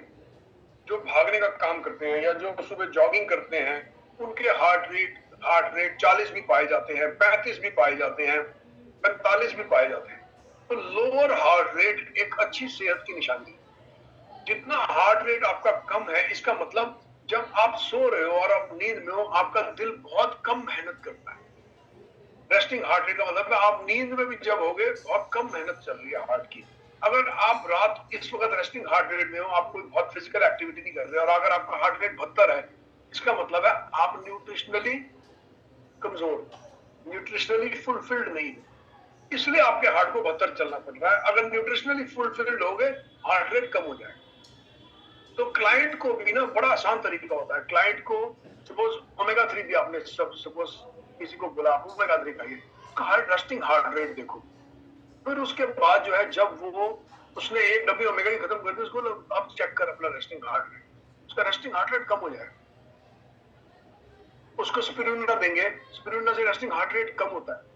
जो भागने का काम करते हैं या जो सुबह जॉगिंग करते हैं, उनके हार्ट रेट 40 भी पाए जाते हैं, 35 भी पाए जाते हैं, 45 भी पाए जाते हैं। तो लोअर हार्ट रेट एक अच्छी सेहत की निशानी है। जितना हार्ट रेट आपका कम है, इसका मतलब जब आप सो रहे हो और आप नींद में हो, आपका दिल बहुत कम मेहनत करता है। रेस्टिंग हार्ट रेट का मतलब है आप नींद में भी जब होगे बहुत कम मेहनत चल रही है हार्ट की। अगर आप रात इस वक्त रेस्टिंग हार्ट रेट में हो, आप कोई बहुत फिजिकल एक्टिविटी नहीं कर रहे और अगर आपका हार्ट रेट 72 है, इसका मतलब है आप न्यूट्रिशनली कमजोर, न्यूट्रिशनली फुलफिल्ड नहीं, इसलिए आपके हार्ट को 72 चलना पड़ रहा है। अगर न्यूट्रिशनली फुलफिल्ड हो गए, हार्ट रेट कम हो जाएगा। तो क्लाइंट को भी ना बड़ा आसान तरीका होता है। क्लाइंट को सपोज ओमेगा 3 भी आपने सपोज किसी को बोला आप ओमेगा 3 खाइए, हार्ट रेस्टिंग हार्ट रेट देखो। फिर उसके बाद जो है जब वो उसने एक डब्बी ओमेगा की खत्म कर दी, उसको अब चेक कर अपना रेस्टिंग हार्ट रेट, उसका रेस्टिंग हार्ट रेट कम हो जाएगा। उसको स्पिरुलिना देंगे, स्पिरुलिना से रेस्टिंग हार्ट रेट कम होता है।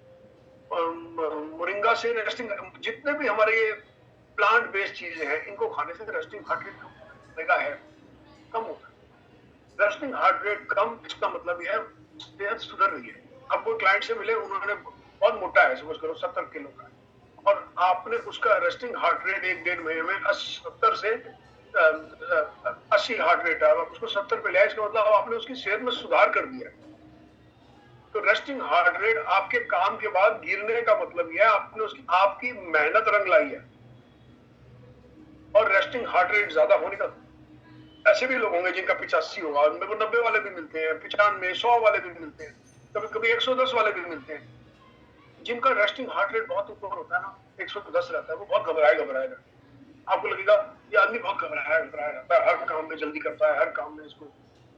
मोरिंगा से रेस्टिंग, जितने भी हमारे ये प्लांट बेस्ड चीजें हैं, इनको खाने से रेस्टिंग हार्ट रेट कम होता है। रेस्टिंग हार्ट रेट कम, इसका मतलब यह है सेहत सुधर रही है। अब कोई क्लाइंट से मिले, उन्होंने बहुत मोटा है, सपोज करो 70 किलो का है, और आपने उसका रेस्टिंग हार्ट रेट 1-1.5 महीने में 70 से 80 हार्ट रेट है, उसको 70 पे लिया, इसका मतलब आपने उसकी सेहत में सुधार कर दिया है। तो रेस्टिंग हार्ट रेट आपके काम के बाद गिरने का मतलब यह है आपने उसकी आपकी मेहनत रंग लाई है। और रेस्टिंग हार्ट रेट ज्यादा होने का, ऐसे भी लोग होंगे जिनका 85 होगा, मेरे को 90 वाले भी मिलते हैं, 95, 100 वाले भी मिलते हैं, कभी कभी 110 वाले भी मिलते हैं। जिनका रेस्टिंग हार्ट रेट बहुत ऊपर होता है ना, 110 रहता है, वो बहुत घबराएगा। आपको लगेगा ये आदमी बहुत घबराया रहता है, हर काम में जल्दी करता है, हर काम में इसको,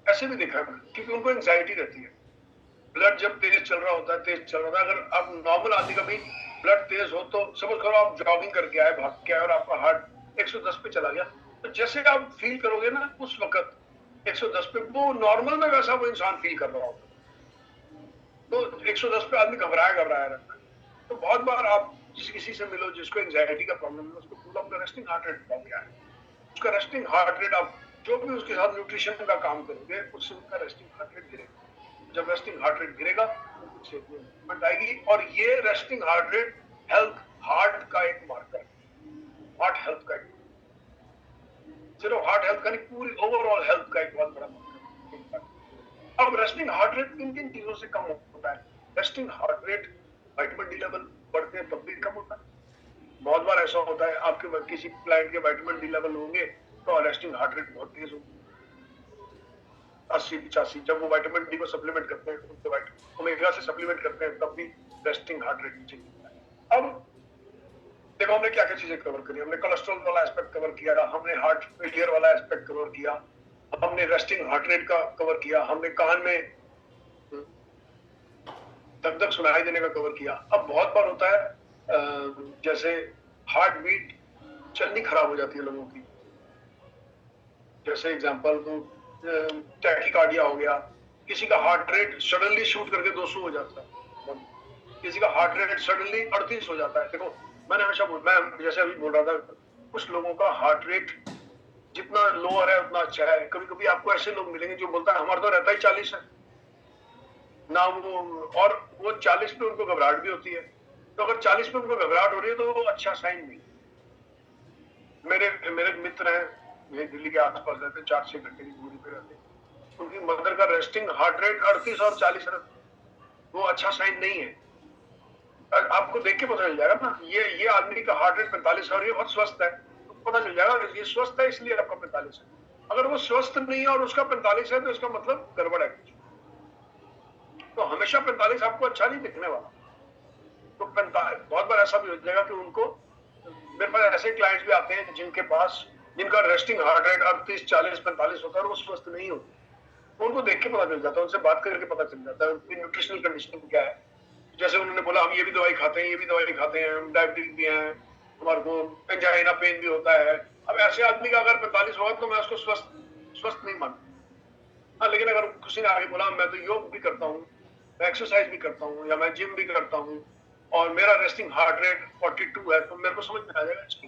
ऐसे भी देखा है, क्योंकि उनको एंजाइटी रहती है। ब्लड जब तेज चल रहा होता है, अगर आप नॉर्मल आदमी का भी ब्लड तेज हो, तो समझ करो आप जॉगिंग करके आए, भाग के आए और आपका हार्ट 110 पे चला गया, तो जैसे आप फील करोगे ना उस वक्त 110 पे, वो नॉर्मल में वैसा वो इंसान फील कर रहा होता है। तो 110 पे आदमी घबराया रहता है। तो बहुत बार आप किसी से मिलो जिसको एंजाइटी का प्रॉब्लम है, उसको पूरा अपना रेस्टिंग हार्ट रेट बताओ क्या है, उसका रेस्टिंग हार्ट रेट, आप जो भी उसके साथ न्यूट्रिशन का काम करोगे उससे उसका रेस्टिंग हार्ट रेट गिरेगा। जब रेस्टिंग हार्ट रेट गिरेगा तो इम्प्रूवमेंट आएगी। और ये resting heart rate health, heart का एक मार्कर है, हार्ट हेल्थ का एक, सिर्फ हार्ट हेल्थ का नहीं, पूरी ओवरऑल हेल्थ का एक बहुत बड़ा मार्कर है। अब रेस्टिंग हार्ट रेट किन चीजों से कम होता है? Resting heart rate vitamin D level बढ़ते हैं तब भी कम होता है। बहुत बार ऐसा होता है आपके किसी क्लाइंट के विटामिन डी लेवल होंगे तो रेस्टिंग हार्ट रेट बहुत तेज होगी, 80-85। जब वो विटामिन डी को सप्लीमेंट करते हैं, उनको ओमेगा से सप्लीमेंट करते हैं, तब भी रेस्टिंग हार्ट रेट नीचे गिरता है। अब देखो हमने क्या क्या चीजें कवर करी, हमने कोलेस्ट्रॉल वाला एस्पेक्ट कवर किया, हमने हार्ट फेलियर वाला एस्पेक्ट कवर किया, हमने रेस्टिंग हार्ट रेट का कवर किया, हमने कान में धक धक सुनाई देने का कवर किया। अब बहुत बार होता है जैसे हार्ट बीट चलनी खराब हो जाती है लोगों की, जैसे एग्जांपल तो टैकीकार्डिया हो गया, किसी का हार्ट रेट सडनली शूट करके 200 हो जाता है, किसी का हार्ट रेट सडनली 38 हो जाता है। देखो मैंने हमेशा मैं जैसे अभी बोल रहा था, कुछ लोगों का हार्ट रेट जितना लोअर है उतना अच्छा है। कभी कभी आपको ऐसे लोग मिलेंगे जो बोलता है हमारा तो रहता ही 40 है ना, और वो 40 पे उनको घबराहट भी होती है। तो अगर 40 पे उनको घबराहट हो रही है तो वो अच्छा साइन नहीं। मेरे मित्र हैं, ये दिल्ली के आसपास रहते, 4-6 घंटे की दूरी पे रहते, उनकी मदर का रेस्टिंग हार्ट रेट 38 और 40 है, वो अच्छा साइन नहीं है। आपको देख के पता चल जाएगा ना, ये आदमी का हार्ट रेट 45 है और ये बहुत स्वस्थ है, तो पता चल जाएगा ये स्वस्थ है इसलिए आपका 45 है। अगर वो स्वस्थ नहीं है और उसका 45 है तो इसका मतलब गड़बड़ है। तो हमेशा 45 आपको अच्छा नहीं दिखने वाला। तो 45 बहुत बार ऐसा भी हो जाएगा कि उनको, मेरे पास ऐसे क्लाइंट्स भी आते हैं जिनका रेस्टिंग हार्ट रेट 38, 40, 45 होता है और वो स्वस्थ नहीं होते। उनको देख के पता चल जाता है, उनसे बात करके पता चल जाता है उनकी न्यूट्रिशनल कंडीशन क्या है। जैसे उन्होंने बोला हम ये भी दवाई खाते हैं, ये भी दवाई खाते हैं, डायबिटीज भी है, हमारे को एंजाइना पेन भी होता है। अब ऐसे आदमी का अगर 45 होगा तो मैं उसको स्वस्थ नहीं मानता। हाँ, लेकिन अगर किसी ने आगे बोला मैं तो योग भी करता हूँ, मैं एक्सरसाइज भी करता हूँ, या मैं जिम भी करता हूँ और मेरा रेस्टिंग हार्ट रेट 42 है, तो मेरे को समझ में आ जाएगा इसकी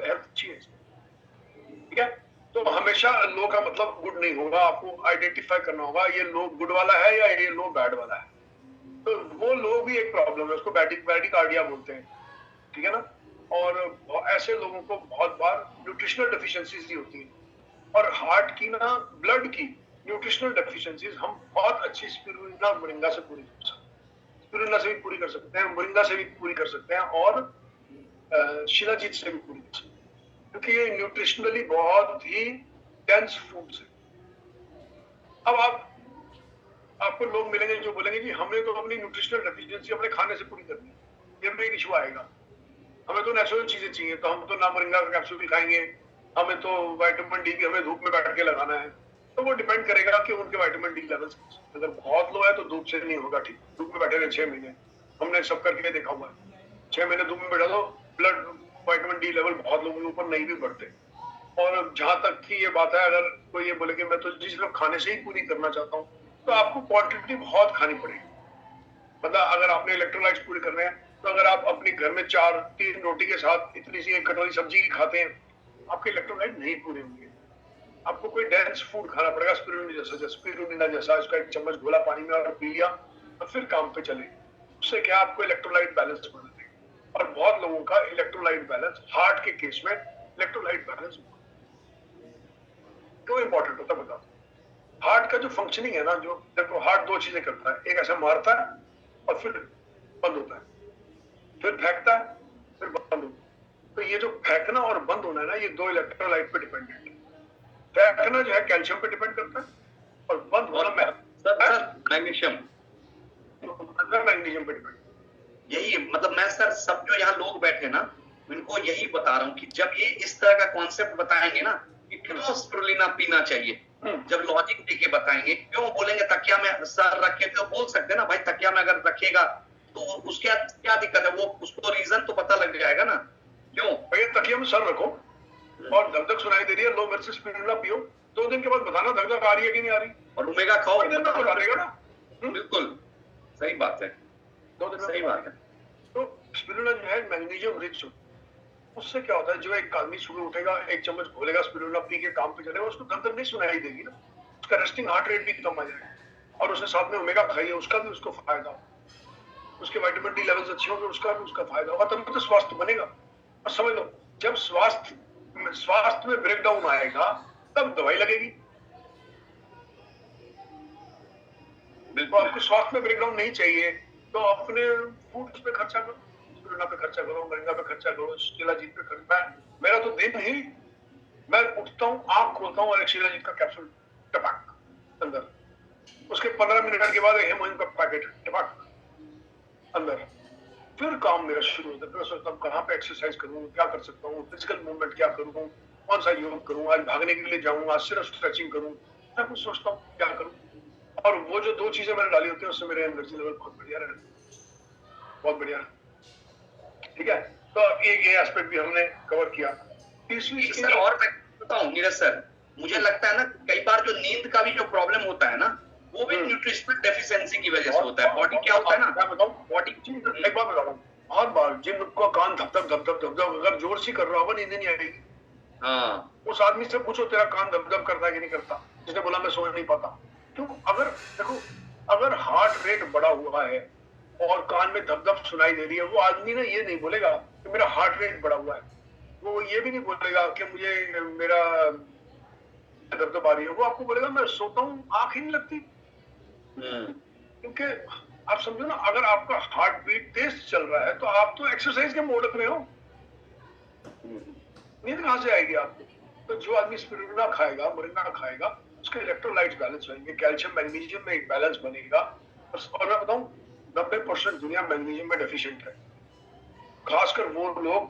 हेल्थ अच्छी है। ठीक है, तो हमेशा लो का मतलब गुड नहीं होगा, आपको आइडेंटिफाई करना होगा ये लो गुड वाला है या ये लो बैड वाला है। तो वो लो भी एक प्रॉब्लम है, उसको ब्रैडिकार्डिया बोलते हैं। ठीक है ना, और ऐसे लोगों को बहुत बार न्यूट्रिशनल डेफिशिएंसीज भी होती है। और हार्ट की ना, ब्लड की न्यूट्रिशनल डेफिशिएंसीज हम बहुत अच्छी स्पिरुलिना मोरिंगा से पूरी कर सकते हैं, स्पिरुलिना से भी पूरी कर सकते हैं, मोरिंगा से भी पूरी कर सकते हैं, और शिलाजीत से भी पूरी कर सकते हैं, क्योंकि ये न्यूट्रिशनली बहुत ही डेंस फूड्स है। अब आपको लोग मिलेंगे जो बोलेंगे कि हमने तो अपनी न्यूट्रिशनल डेफिशिएंसी अपने खाने से पूरी कर दी, ये भी एक इशू आएगा। हमें तो नेचुरल चीजें चाहिए, तो हम तो ना मोरिंगा का कैप्सूल खाएंगे, हमें तो विटामिन डी भी हमें धूप में बैठ के लगाना है। तो वो डिपेंड करेगा कि उनके विटामिन डी लेवल्स अगर बहुत लो है तो धूप से नहीं होगा ठीक। धूप में बैठे रहे 6 महीने, हमने सब करके देखा हुआ है, 6 महीने धूप में बैठा तो ब्लड विटामिन डी लेवल बहुत लोगों के ऊपर नहीं भी बढ़ते। और जहां तक की ये बात है, अगर कोई ये बोले कि मैं तो जिस लोग खाने से ही पूरी करना चाहता हूँ, तो आपको क्वांटिटी बहुत खानी पड़ेगी। मतलब अगर आपने इलेक्ट्रोलाइट्स पूरे करने हैं, तो अगर आप अपने घर में 3 रोटी के साथ इतनी सी एक कटोरी सब्जी की खाते हैं, आपके इलेक्ट्रोलाइट नहीं पूरे होंगे। आपको कोई डेंस फूड खाना पड़ेगा, स्पिरुलिना जैसा इसका एक चम्मच घोला पानी में और पी लिया और फिर काम पे चले। उससे क्या आपको इलेक्ट्रोलाइट बैलेंस बना देगा। और बहुत लोगों का इलेक्ट्रोलाइट बैलेंस, हार्ट के केस में इलेक्ट्रोलाइट बैलेंस क्यों इंपॉर्टेंट होता है बताओ। हार्ट का जो फंक्शनिंग है ना, जो देखो हार्ट 2 चीजें करता है, एक ऐसा मारता है और फिर बंद होता है, फिर फेंकता है, फिर बंद होता है। तो ये जो फेंकना और बंद होना है ना, ये 2 इलेक्ट्रोलाइट पे डिपेंडेंट है। फेंकना जो है कैल्शियम पे डिपेंड करता है और बंद होना मैग्नीशियम मैग्नीशियम पे डिपेंड। यही मतलब मैं सर सब जो यहाँ लोग बैठे ना, इनको यही बता रहा हूँ कि जब ये इस तरह का कॉन्सेप्ट बताएंगे ना कि क्यों स्पिरुलिना पीना चाहिए, जब लॉजिक देके बताएंगे, क्यों बोलेंगे तकिया में सर रखे, तो बोल सकते ना भाई तकिया में अगर रखेगा तो उसके क्या दिक्कत है, वो उसको रीजन तो पता लग जाएगा ना। क्यों भैया तकिया में सर रखो और धक धक सुनाई दे रही है, लो मेरे से स्पिरुलिना पियो, 2 दिन के बाद बताना धक धक आ रही है कि नहीं आ रही, और ओमेगा खाओ, दिन में बता देगा ना। बिल्कुल सही बात है, 2 दिन सही बात है। तो स्पिरुलिना जो है मैग्नीशियम रिच होता है। उससे क्या होता है, जो एक आदमी सुबह उठेगा, एक चम्मच घोलेगा, स्पिरुलिना पी के काम पे चलेगा, उसको धक धक नहीं सुनाई देगी ना, उसका रेस्टिंग हार्ट रेट भी कम आ जाएगा। और उसने साथ में ओमेगा खाई है, उसका भी उसको फायदा, उसके विटामिन डी लेवल्स अच्छे होंगे, उसका भी उसका फायदा होगा, तब तो स्वास्थ्य बनेगा। और समझ लो, जब स्वास्थ्य में ब्रेकडाउन आएगा तब दवाई लगेगी। तो आपको स्वास्थ्य में ब्रेकडाउन नहीं चाहिए तो अपने फूड पे खर्चा करो, स्पिरुलिना पे खर्चा करो, मोरिंगा पे खर्चा करो, शिलाजीत पे खर्चा। मेरा तो दिन ही मैं उठता हूँ, आंख खोलता हूँ और एक शिलाजीत का कैप्सूल टपक अंदर, उसके 15 मिनट के बाद एक हेमोइन का पैकेट टपक अंदर, फिर काम मेरा शुरू होता है। फिर सोचता हूँ कहाँ पे एक्सरसाइज करूँ, क्या कर सकता हूँ, फिजिकल मूवमेंट क्या करूँ, कौन सा योग करूँ, आज भागने के लिए जाऊँ, आज सिर्फ स्ट्रेचिंग करूँ, मैं कुछ सोचता हूँ क्या करूँ। और वो जो 2 चीजें मैंने डाली होती है उससे मेरे एनर्जी लेवल बहुत बढ़िया रहता है, बहुत बढ़िया। ठीक है, तो ये एस्पेक्ट भी हमने कवर किया। तीसरी चीज सर और मैं बताऊं नीरज सर, मुझे लगता है ना कई बार जो नींद का भी जो प्रॉब्लम होता है ना, वो भी न्यूट्रिशनल डेफिशिएंसी की वजह से होता है। बॉडी क्या होता है ना, मैं बताऊं, बॉडी एक बात बता रहा हूँ, बहुत बार जिनको कान धप धप धप धप धप धप अगर जोर से कर रहा होगा नींद नहीं आएगी। हाँ उस आदमी से पूछो तेरा कान धप धप करता है कि नहीं करता, जिसने बोला मैं सो नहीं पाता। क्यों? अगर देखो, अगर हार्ट रेट बढ़ा हुआ है और कान में धप धप सुनाई दे रही है, वो आदमी ना ये नहीं बोलेगा कि मेरा हार्ट रेट बढ़ा हुआ है, वो ये भी नहीं बोलेगा कि मुझे मेरा धप धप आ रही है, वो आपको बोलेगा मैं सोता हूँ, आंख ही नहीं लगती। क्योंकि आप समझो ना, अगर आपका हार्ट बीट तेज चल रहा है तो आप तो एक्सरसाइज के मोड में हो, नींद कहां से आएगी आपको? तो जो आदमी स्पिरुलिना खाएगा, मोरिंगा खाएगा, उसके इलेक्ट्रोलाइट्स बैलेंस होंगे, कैल्शियम मैग्नीशियम में एक बैलेंस बनेगा। और मैं बताऊं 90% दुनिया मैग्नीशियम में डेफिशिएंट है, खासकर वो लोग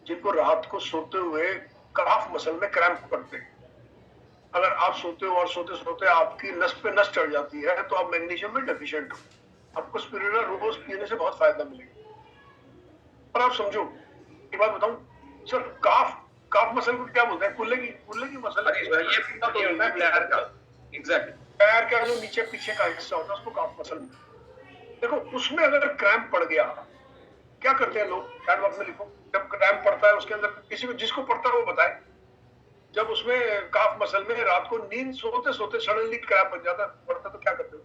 जिनको रात को सोते हुए काफ मसल में क्रैम्प पड़ते हैं। अगर आप सोते हो और सोते सोते आपकी नस पे नस चढ़ जाती है तो आप मैग्नीशियम में डेफिशिएंट हो, आपको स्पिरुलिना रोज पीने से बहुत फायदा मिलेगा। और आप समझो, एक बात बताऊं सर, काफ मसल को क्या बोलते हैं? कुल्ले की मसल। ये होता है पैर का, एग्जैक्ट पैर का जो नीचे पीछे का हिस्सा होता है उसको काफ मसल। देखो उसमें अगर क्रैम्प पड़ गया, क्या करते हैं लोग? चैट बॉक्स में लिखो, जब क्रैम्प पड़ता है उसके अंदर, किसी को जिसको पड़ता है वो बताए। जब उसमें काफ मसल में रात को नींद सोते सोते सडनली क्रैम्प बन जाता पड़ता तो क्या करते हो?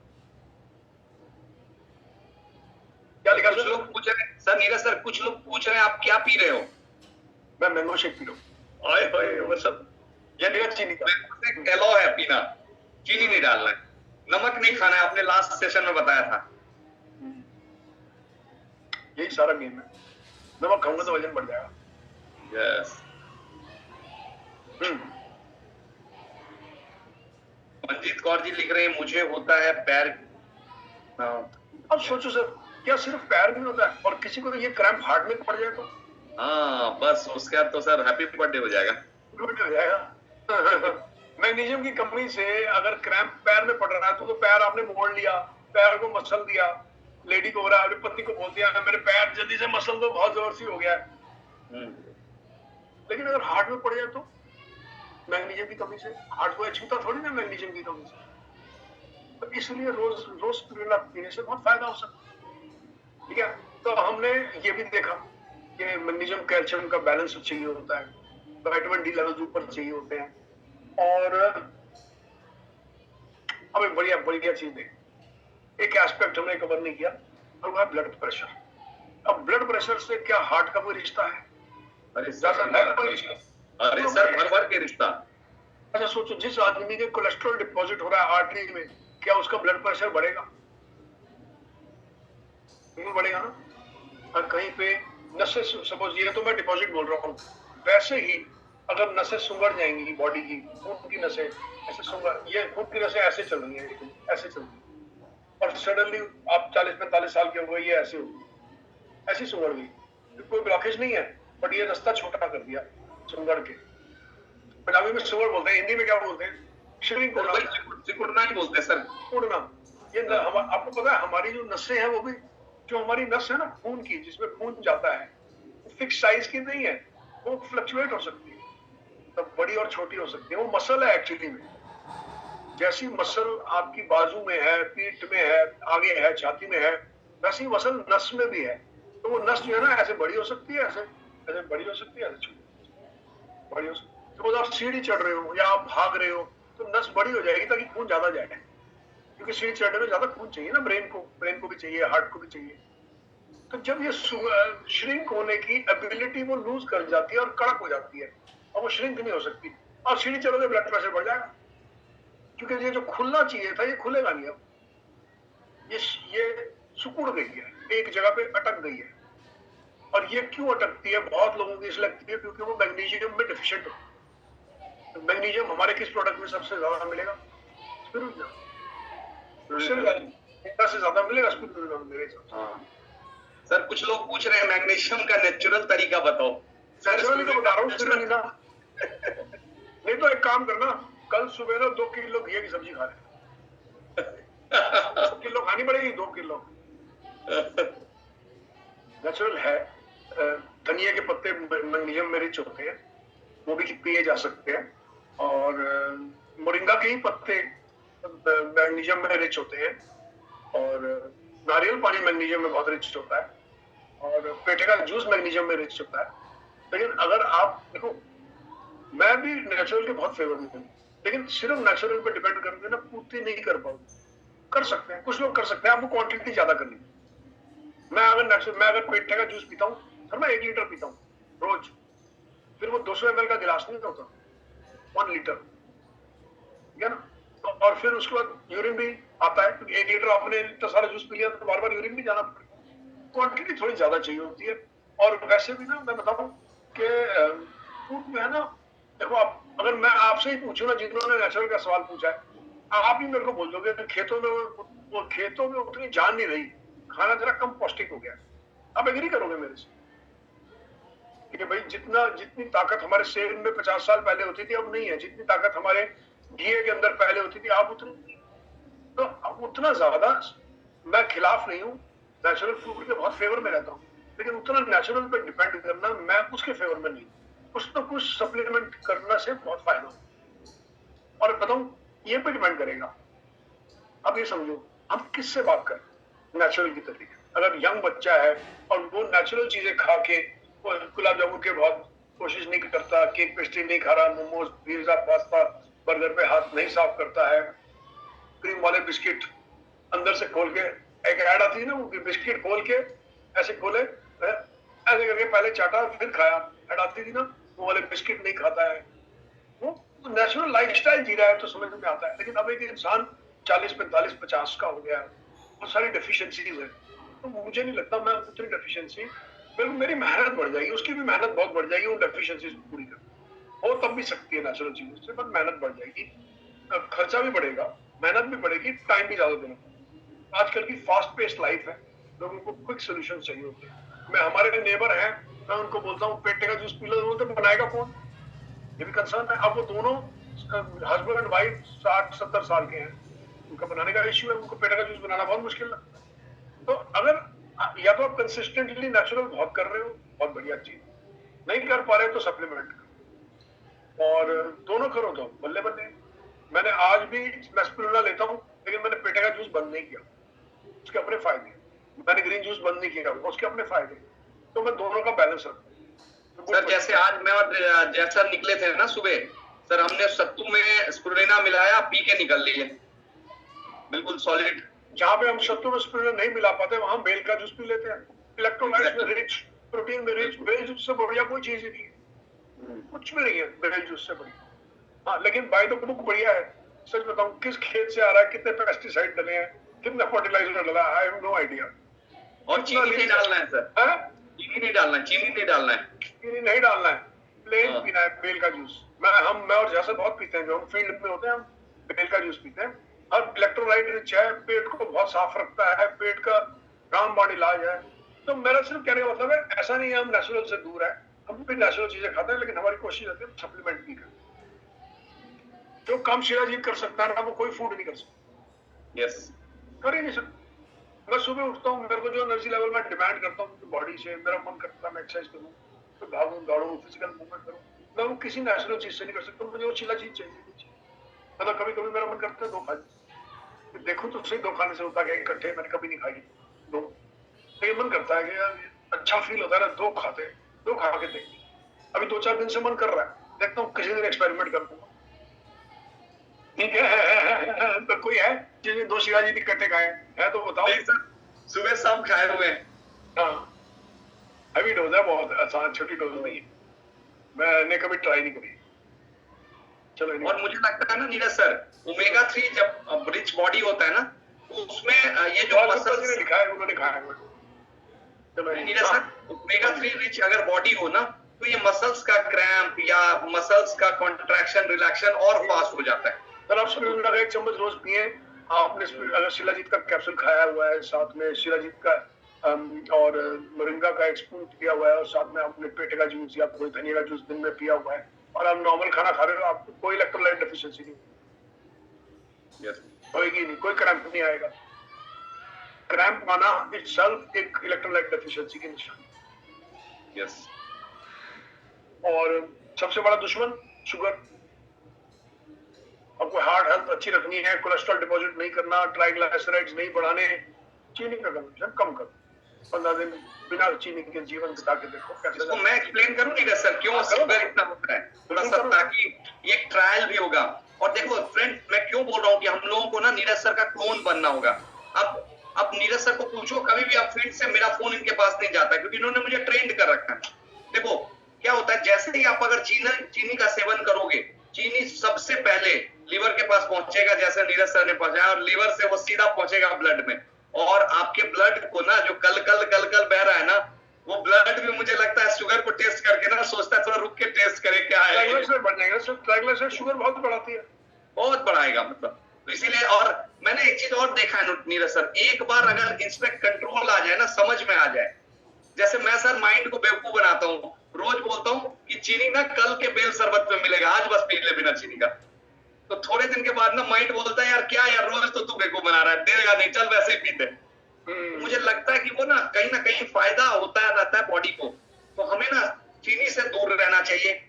क्या लिखा? कुछ लोग पूछ रहे हैं सर, नीरज सर, कुछ लोग पूछ रहे हैं आप क्या पी रहे हो? मैं मैंगो शेक पी रहा हूँ। आए हाय, वो सब ये निकल चीनी का कैलो है पीना, चीनी नहीं डालना है, नमक नहीं खाना है, आपने लास्ट सेशन में बताया था। यही सारा गेम है, नमक खाऊंगा तो वजन बढ़ जाएगा। यस। मंजीत कौर जी लिख रहे हैं मुझे होता है पैर। अब सोचो सर, क्या सिर्फ पैर में होता है? और किसी को ये क्रैम्प हार्ट में पड़ जाए तो? हाँ बस उसके बाद तो सर हैप्पी बर्थडे हो जाएगा। हो जाएगा। मैग्नीशियम की कमी से अगर क्रैम्प पैर में पड़ रहा है तो पैर आपने मोड़ लिया, पैर को मसल दिया, लेडी को हो रहा है, अपनी पत्नी को बोल दिया मेरे पैर जल्दी से मसल दो, बहुत जोर से हो गया है। लेकिन अगर हार्ट में पड़ जाए तो मैग्नीशियम की कमी से हार्ट को छूता थोड़ी ना मैग्नीशियम की कमी से। तो इसलिए रोज स्पिरुलिना पीने से बहुत फायदा हो सकता है। ठीक है, तो हमने ये भी देखा कि मैग्नीशियम कैल्शियम का बैलेंस चाहिए होता है, विटामिन डी लेवल ऊपर चाहिए होते हैं। और अब एक बढ़िया चीज है, एक एस्पेक्ट हमने कवर नहीं किया, और वो है ब्लड प्रेशर। अब ब्लड प्रेशर से क्या हार्ट का कोई रिश्ता है? अरे सर भर के रिश्ता। अच्छा सोचो, जिस आदमी के कोलेस्ट्रॉल डिपॉजिट हो रहा है आर्टरी में, क्या उसका ब्लड प्रेशर बढ़ेगा? नहीं बढ़ेगा ना। और कहीं पे नसें, सपोज ये तो मैं डिपॉजिट बोल रहा हूँ, वैसे ही अगर नसें सुंगड़ जाएंगी बॉडी की, खून की नसें ऐसे सुंगड़, ये खून की नसें ऐसे चल रही है, ऐसे चल रही है, और सडनली आप 40-45 साल के हो गए, ये ऐसे होगी, ऐसी सुंगड़ गई, कोई ब्लॉकेज नहीं है, बट ये रास्ता छोटा कर दिया सुंगड़ के। पंजाबी में सुंगड़ बोलते हैं, हिंदी में क्या बोलते हैं? श्रिंक होना, सिकुड़ना ही बोलते हैं सर। उड़ना। ये आपको पता है हमारी जो नसें हैं, वो भी जो हमारी नस है ना खून की, जिसमें खून जाता है, वो फिक्स साइज की नहीं है, वो फ्लक्चुएट हो सकती है, तो बड़ी और छोटी हो सकती है। वो मसल है एक्चुअली में, जैसी मसल आपकी बाजू में है, पीठ में है, आगे है, छाती में है, वैसी मसल नस में भी है। तो वो नस जो है ना ऐसे बड़ी हो सकती है, ऐसे ऐसे बड़ी हो सकती है, ऐसे छोटी बड़ी हो सकती है। तो आप सीढ़ी चढ़ रहे हो या आप भाग रहे हो तो नस बड़ी हो जाएगी ताकि खून ज्यादा जाए, क्योंकि सीढ़ी चढ़ने में ज्यादा खून चाहिए ना, ब्रेन को भी चाहिए, हार्ट को भी चाहिए। तो जब ये श्रिंक होने की एबिलिटी वो लूज कर जाती है और कड़क हो जाती है, और वो श्रिंक नहीं हो सकती, और सीढ़ी चढ़ोगे ब्लड प्रेशर बढ़ जाएगा, क्योंकि ये जो खुलना चाहिए था ये खुलेगा नहीं। अब ये सिकुड़ गई है, एक जगह पे अटक गई है। और ये क्यों अटकती है? बहुत लोगों की इसलिए लगती है क्योंकि वो मैग्नीशियम में डेफिशिएंट हो। तो मैग्नीशियम हमारे किस प्रोडक्ट में सबसे ज्यादा मिलेगा? स्पिरुलिना से ज्यादा मिलेगा स्पिरुलिना मेरे हिसाब से। सर कुछ लोग पूछ रहे हैं मैग्नीशियम का नेचुरल तरीका बताओ। नेचुरली तो बता रहा हूँ, नेचुरली ना। नहीं तो एक काम करना, कल सुबह ना 2 किलो घी की सब्जी खा ले। 2 किलो खानी पड़ेगी, 2 किलो नेचुरल है। धनिया के पत्ते मैग्नीशियम में रिच होते हैं, वो भी पिए जा सकते हैं। और मोरिंगा के ही पत्ते मैग्नीशियम में रिच होते हैं। और नारियल पानी मैग्नीशियम में बहुत रिच होता है। और पेठे का जूस मैग्नीशियम में रिच होता है। लेकिन अगर आप देखो, मैं भी नेचुरल के बहुत फेवर में हूँ, लेकिन सिर्फ नेचुरल पे डिपेंड करके ना पूर्ति नहीं कर पाऊंगा। कर सकते हैं, कुछ लोग कर सकते हैं, आपको क्वांटिटी ज्यादा करनी। मैं अगर पेठे का जूस पीता हूँ सर, मैं 1 लीटर पीता हूँ रोज। फिर वो 200 ml का गिलास नहीं होता, 1 लीटर, ठीक है ना। और फिर उसके बाद यूरिन भी आता है, क्योंकि 1 लीटर आपने इतना सारा जूस पी लिया तो बार बार यूरिन भी जाना पड़ेगा। क्वांटिटी थोड़ी ज्यादा चाहिए होती है। और वैसे भी ना मैं बताऊं कि फूड में है ना, देखो आप, अगर मैं आपसे ही पूछूं ना, जिन्होंने नेचुरल का सवाल पूछा है, आप ही मेरे को बोल दोगे खेतों में उतनी जान नहीं रही, खाना जरा कम पौष्टिक हो गया। आप एग्री करोगे मेरे से कि भाई जितनी ताकत हमारे सेल में 50 साल पहले होती थी अब नहीं है, जितनी ताकत हमारे घी के अंदर पहले होती थी अब उतनी। तो अब उतना ज्यादा मैं खिलाफ नहीं हूँ, नेचुरल फूड के बहुत फेवर में रहता हूँ, लेकिन उतना नेचुरल पे डिपेंड करना मैं उसके फेवर में नहीं। कुछ तो कुछ सप्लीमेंट करने से बहुत फायदा हो। और बताऊं, ये पे डिपेंड करेगा। अब ये समझो, हम किससे बात करें नेचुरल की तरीके। अगर यंग बच्चा है और वो नेचुरल चीजें खा के, गुलाब जामुन के बहुत कोशिश नहीं करता, केक पेस्ट्री नहीं खा रहा, मोमोज, पिज्जा, पास्ता, बर्गर पे हाथ नहीं साफ करता है, क्रीम वाले बिस्किट अंदर से खोल के, एक ऐड आती है ना, वो बिस्किट खोल के ऐसे खोले, ऐसे करके पहले चाटा फिर खाया, ऐड आती थी ना, वो वाले बिस्किट नहीं खाता है। वो नेचुरल लाइफस्टाइल जी रहा है तो समझ में आता है। लेकिन अब एक इंसान 40, 45, 50 का हो गया, बहुत सारी डेफिशिएंसीज है, तो मुझे नहीं लगता मैं उतनी डेफिशिएंसी, मेरी मेहनत बढ़ जाएगी, उसकी भी मेहनत बहुत बढ़ जाएगी उन डेफिशिएंसीज को पूरी कर। हो तब भी सकती है नेचुरल चीजों से, पर मेहनत बढ़ जाएगी, खर्चा भी बढ़ेगा, मेहनत भी बढ़ेगी, टाइम भी ज्यादा देना। आजकल की फास्ट पेस्ड लाइफ है, लोगों को क्विक सोल्यूशन चाहिए होते हैं। मैं, हमारे नेबर हैं, मैं उनको बोलता हूँ पेटे का जूस पी लो, बोलते बनाएगा कौन, ये भी कंसर्न है। अब वो दोनों हस्बैंड एंड वाइफ 60-70 साल के हैं, उनका बनाने का इश्यू है, उनको पेटे का जूस बनाना बहुत मुश्किल लगता है। तो अगर या तो आप कंसिस्टेंटली नेचुरल बहुत कर रहे हो, बहुत बढ़िया चीज, नहीं कर पा रहे तो सप्लीमेंट करो, और दोनों करो तो बल्ले बल्ले। मैंने आज भी स्पिरुलिना लेता हूँ, लेकिन मैंने पेटे का जूस बंद नहीं किया, उसके अपने फायदे। मैंने ग्रीन जूस बंद नहीं किया, उसके अपने फायदे। तो मैं दोनों का बैलेंस रखता हूँ। सर जैसे आज मैं और जैसा निकले थे ना सुबह, सर हमने सत्तू में स्पिरुलिना मिलाया, पी के निकल लिए बिल्कुल सॉलिड। जहाँ पे हम सत्तू में स्पिरुलिना नहीं मिला पाते, वहां बेल का जूस पी लेते हैं, इलेक्ट्रोलाइट्स में रिच, प्रोटीन में रिच। बेल जूस से बढ़िया कोई चीज ही नहीं है, कुछ भी नहीं है बेल जूस से बढ़िया। हाँ, लेकिन बाय द बुक बढ़िया है। सच बताऊं, किस खेत से आ रहा है, कितने पेस्टिसाइड डले हैं, कितना फर्टिलाइजर डला है, आई हैव नो आइडिया। और चीनी नहीं डालना है सर, चीनी नहीं डालना है, चीनी नहीं डालना है, चीनी नहीं डालना है, प्लेन पीना है बेल का जूस। मैं और जैसे बहुत पीते हैं, जो हम फील्ड में होते हैं, हम बेल का जूस पीते हैं। और इलेक्ट्रोलाइट रिच है, पेट को बहुत साफ रखता है, पेट का रामबाण इलाज है। तो मेरा सिर्फ कहने का मतलब है, ऐसा नहीं है हम नेचुरल से दूर है, हम भी नेचुरल चीजें खाते हैं, लेकिन हमारी कोशिश रहती है सप्लीमेंट भी करें। जो काम शिलाजीत कर सकता है ना, वो कोई फूड नहीं कर सकता। यस, कर ही नहीं सकता। मैं सुबह उठता हूँ, मेरे को जो एनर्जी लेवल मैं डिमांड करता हूँ बॉडी से, मेरा मन करता है मैं एक्सरसाइज करूँ, तो भागूं दौड़ूं, फिजिकल मूवमेंट करूँ, मैं वो किसी नेचुरल चीज से नहीं कर सकता। मुझे वो शिलाजीत चाहिए। मतलब कभी कभी मेरा मन करता है 2 खा, देखो तो सही 2 खाने से होता है इकट्ठे, मैंने कभी नहीं खाई 2, लेकिन मन करता है कि यार अच्छा फील होता है ना 2 खाते, 2 खा के देखते। अभी 2-4 दिन से मन कर रहा है, देखता हूँ किसी दिन एक्सपेरिमेंट कर दूंगा। ठीक है, तो कोई है जिसने 2 शिलाजीत इकट्ठे खाए है तो बताओ। सुबह शाम खाए हुए। हाँ, हैवी डोज है, बहुत आसान, छोटी डोज नहीं है, मैंने कभी ट्राई नहीं करी। चलो, और मुझे लगता है ना नीरज सर, ओमेगा 3 जब रिच बॉडी होता है ना, तो उसमें ये जो मसल्स लिखा है उन्होंने खाया है। चलो नीरज सर, ओमेगा 3 रिच अगर बॉडी हो ना, तो ये मसल्स का क्रैम्प या मसल्स का कॉन्ट्रैक्शन रिलैक्शन और फास्ट हो जाता है। सर आप स्पिरुलिना का 1 चम्मच रोज पिए। आपने अगर शिलाजीत का कैप्सूल खाया हुआ है, साथ में शिलाजीत का और मोरिंगा का एक स्पून पिया हुआ है और साथ में आपने पेटे का जूस या कोई धनिया का जूस दिन में पिया हुआ है और आप नॉर्मल खाना खा रहे हो, आपको कोई इलेक्ट्रोलाइट डेफिशिएंसी नहीं यस होगी, नहीं कोई क्रैम्प नहीं आएगा। क्रैम्प आना इटसेल्फ एक इलेक्ट्रोलाइट डेफिशिएंसी की निशानी। यस और सबसे बड़ा दुश्मन शुगर। आपको हार्ट हेल्थ अच्छी रखनी है, कोलेस्ट्रॉल डिपॉजिट नहीं करना, ट्राइग्लिसराइड्स नहीं बढ़ाने, चीनी का कंजम्पशन कम करो। 15 दिन बिना चीनी के जीवन बिता के देखो कैसे। इसको मैं एक्सप्लेन करूं नहीं सर क्यों शुगर इतना होता है थोड़ा सा, ताकि ये ट्रायल भी होगा। और देखो फ्रेंड, मैं क्यों बोल रहा हूँ कि हम लोगों को ना नीरज सर का क्लोन बनना होगा। अब नीरज सर को पूछो, कभी भी आप फील्ड से मेरा फोन इनके पास नहीं जाता क्योंकि इन्होंने मुझे ट्रेंड कर रखा है। देखो क्या होता है, जैसे ही आप अगर चीनी का सेवन करोगे, चीनी सबसे पहले लीवर के पास पहुंचेगा, जैसे नीरज सर ने पहुंचाया, और लीवर से वो सीधा पहुंचेगा ब्लड में। और आपके ब्लड को ना जो कल कल बह रहा है ना, वो ब्लड भी मुझे लगता है शुगर को टेस्ट करके ना सोचता है थोड़ा रुक के टेस्ट करे क्या है। ट्राइग्लिसराइड बढ़ जाएगा सर, ट्राइग्लिसराइड शुगर बहुत बढ़ाती है, बहुत बढ़ाएगा मतलब। तो इसीलिए, और मैंने एक चीज और देखा है नीरज सर, एक बार अगर इसमें कंट्रोल आ जाए ना, समझ में आ जाए, जैसे मैं सर माइंड को बेवकूफ बनाता हूँ, रोज बोलता हूँ कि चीनी ना कल के बेल शरबत पे मिलेगा, आज बस पी ले बिना चीनी का। तो थोड़े दिन के बाद ना माइंड बोलता है यार क्या यार, रोज तो तू बेवकूफ बना रहा है, देगा नहीं, चल वैसे ही पीते। मुझे लगता है कि वो ना कहीं फायदा होता है रहता है बॉडी को। तो हमें ना चीनी से दूर रहना चाहिए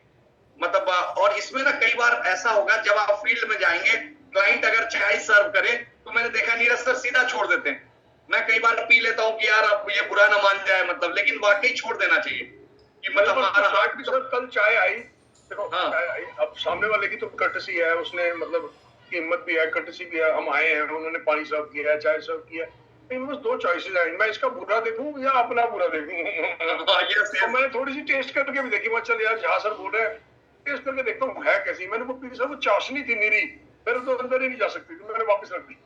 मतलब। और इसमें ना कई बार ऐसा होगा, जब आप फील्ड में जाएंगे, क्लाइंट अगर चाय सर्व करे तो मैंने देखा नीरज सर सीधा छोड़ देते हैं। मैं कई बार पी लेता हूँ कि यार अब ये बुरा ना मान जाए मतलब, लेकिन वाकई छोड़ देना चाहिए कि मतलब हमारा हार्ट भी। सर कल चाय आई, देखो हाँ। चाय आई, अब सामने वाले की तो कर्टसी है, उसने मतलब हिम्मत भी है, कर्टसी भी है, हम आए हैं, उन्होंने पानी सर्व किया है, चाय सर्व किया है, लेकिन बस 2 चॉइसेस हैं, मैं इसका बुरा देखूं या अपना बुरा देखूं। तो मैंने थोड़ी सी टेस्ट करके भी देखी, मैं चल यार जहाँ सर बोल रहे हैं टेस्ट करके देखता हूँ है कैसी। मैंने वो पी, सर वो चाशनी थी मेरी, मेरे तो अंदर ही नहीं जा सकती थी, मैंने वापस रख दी।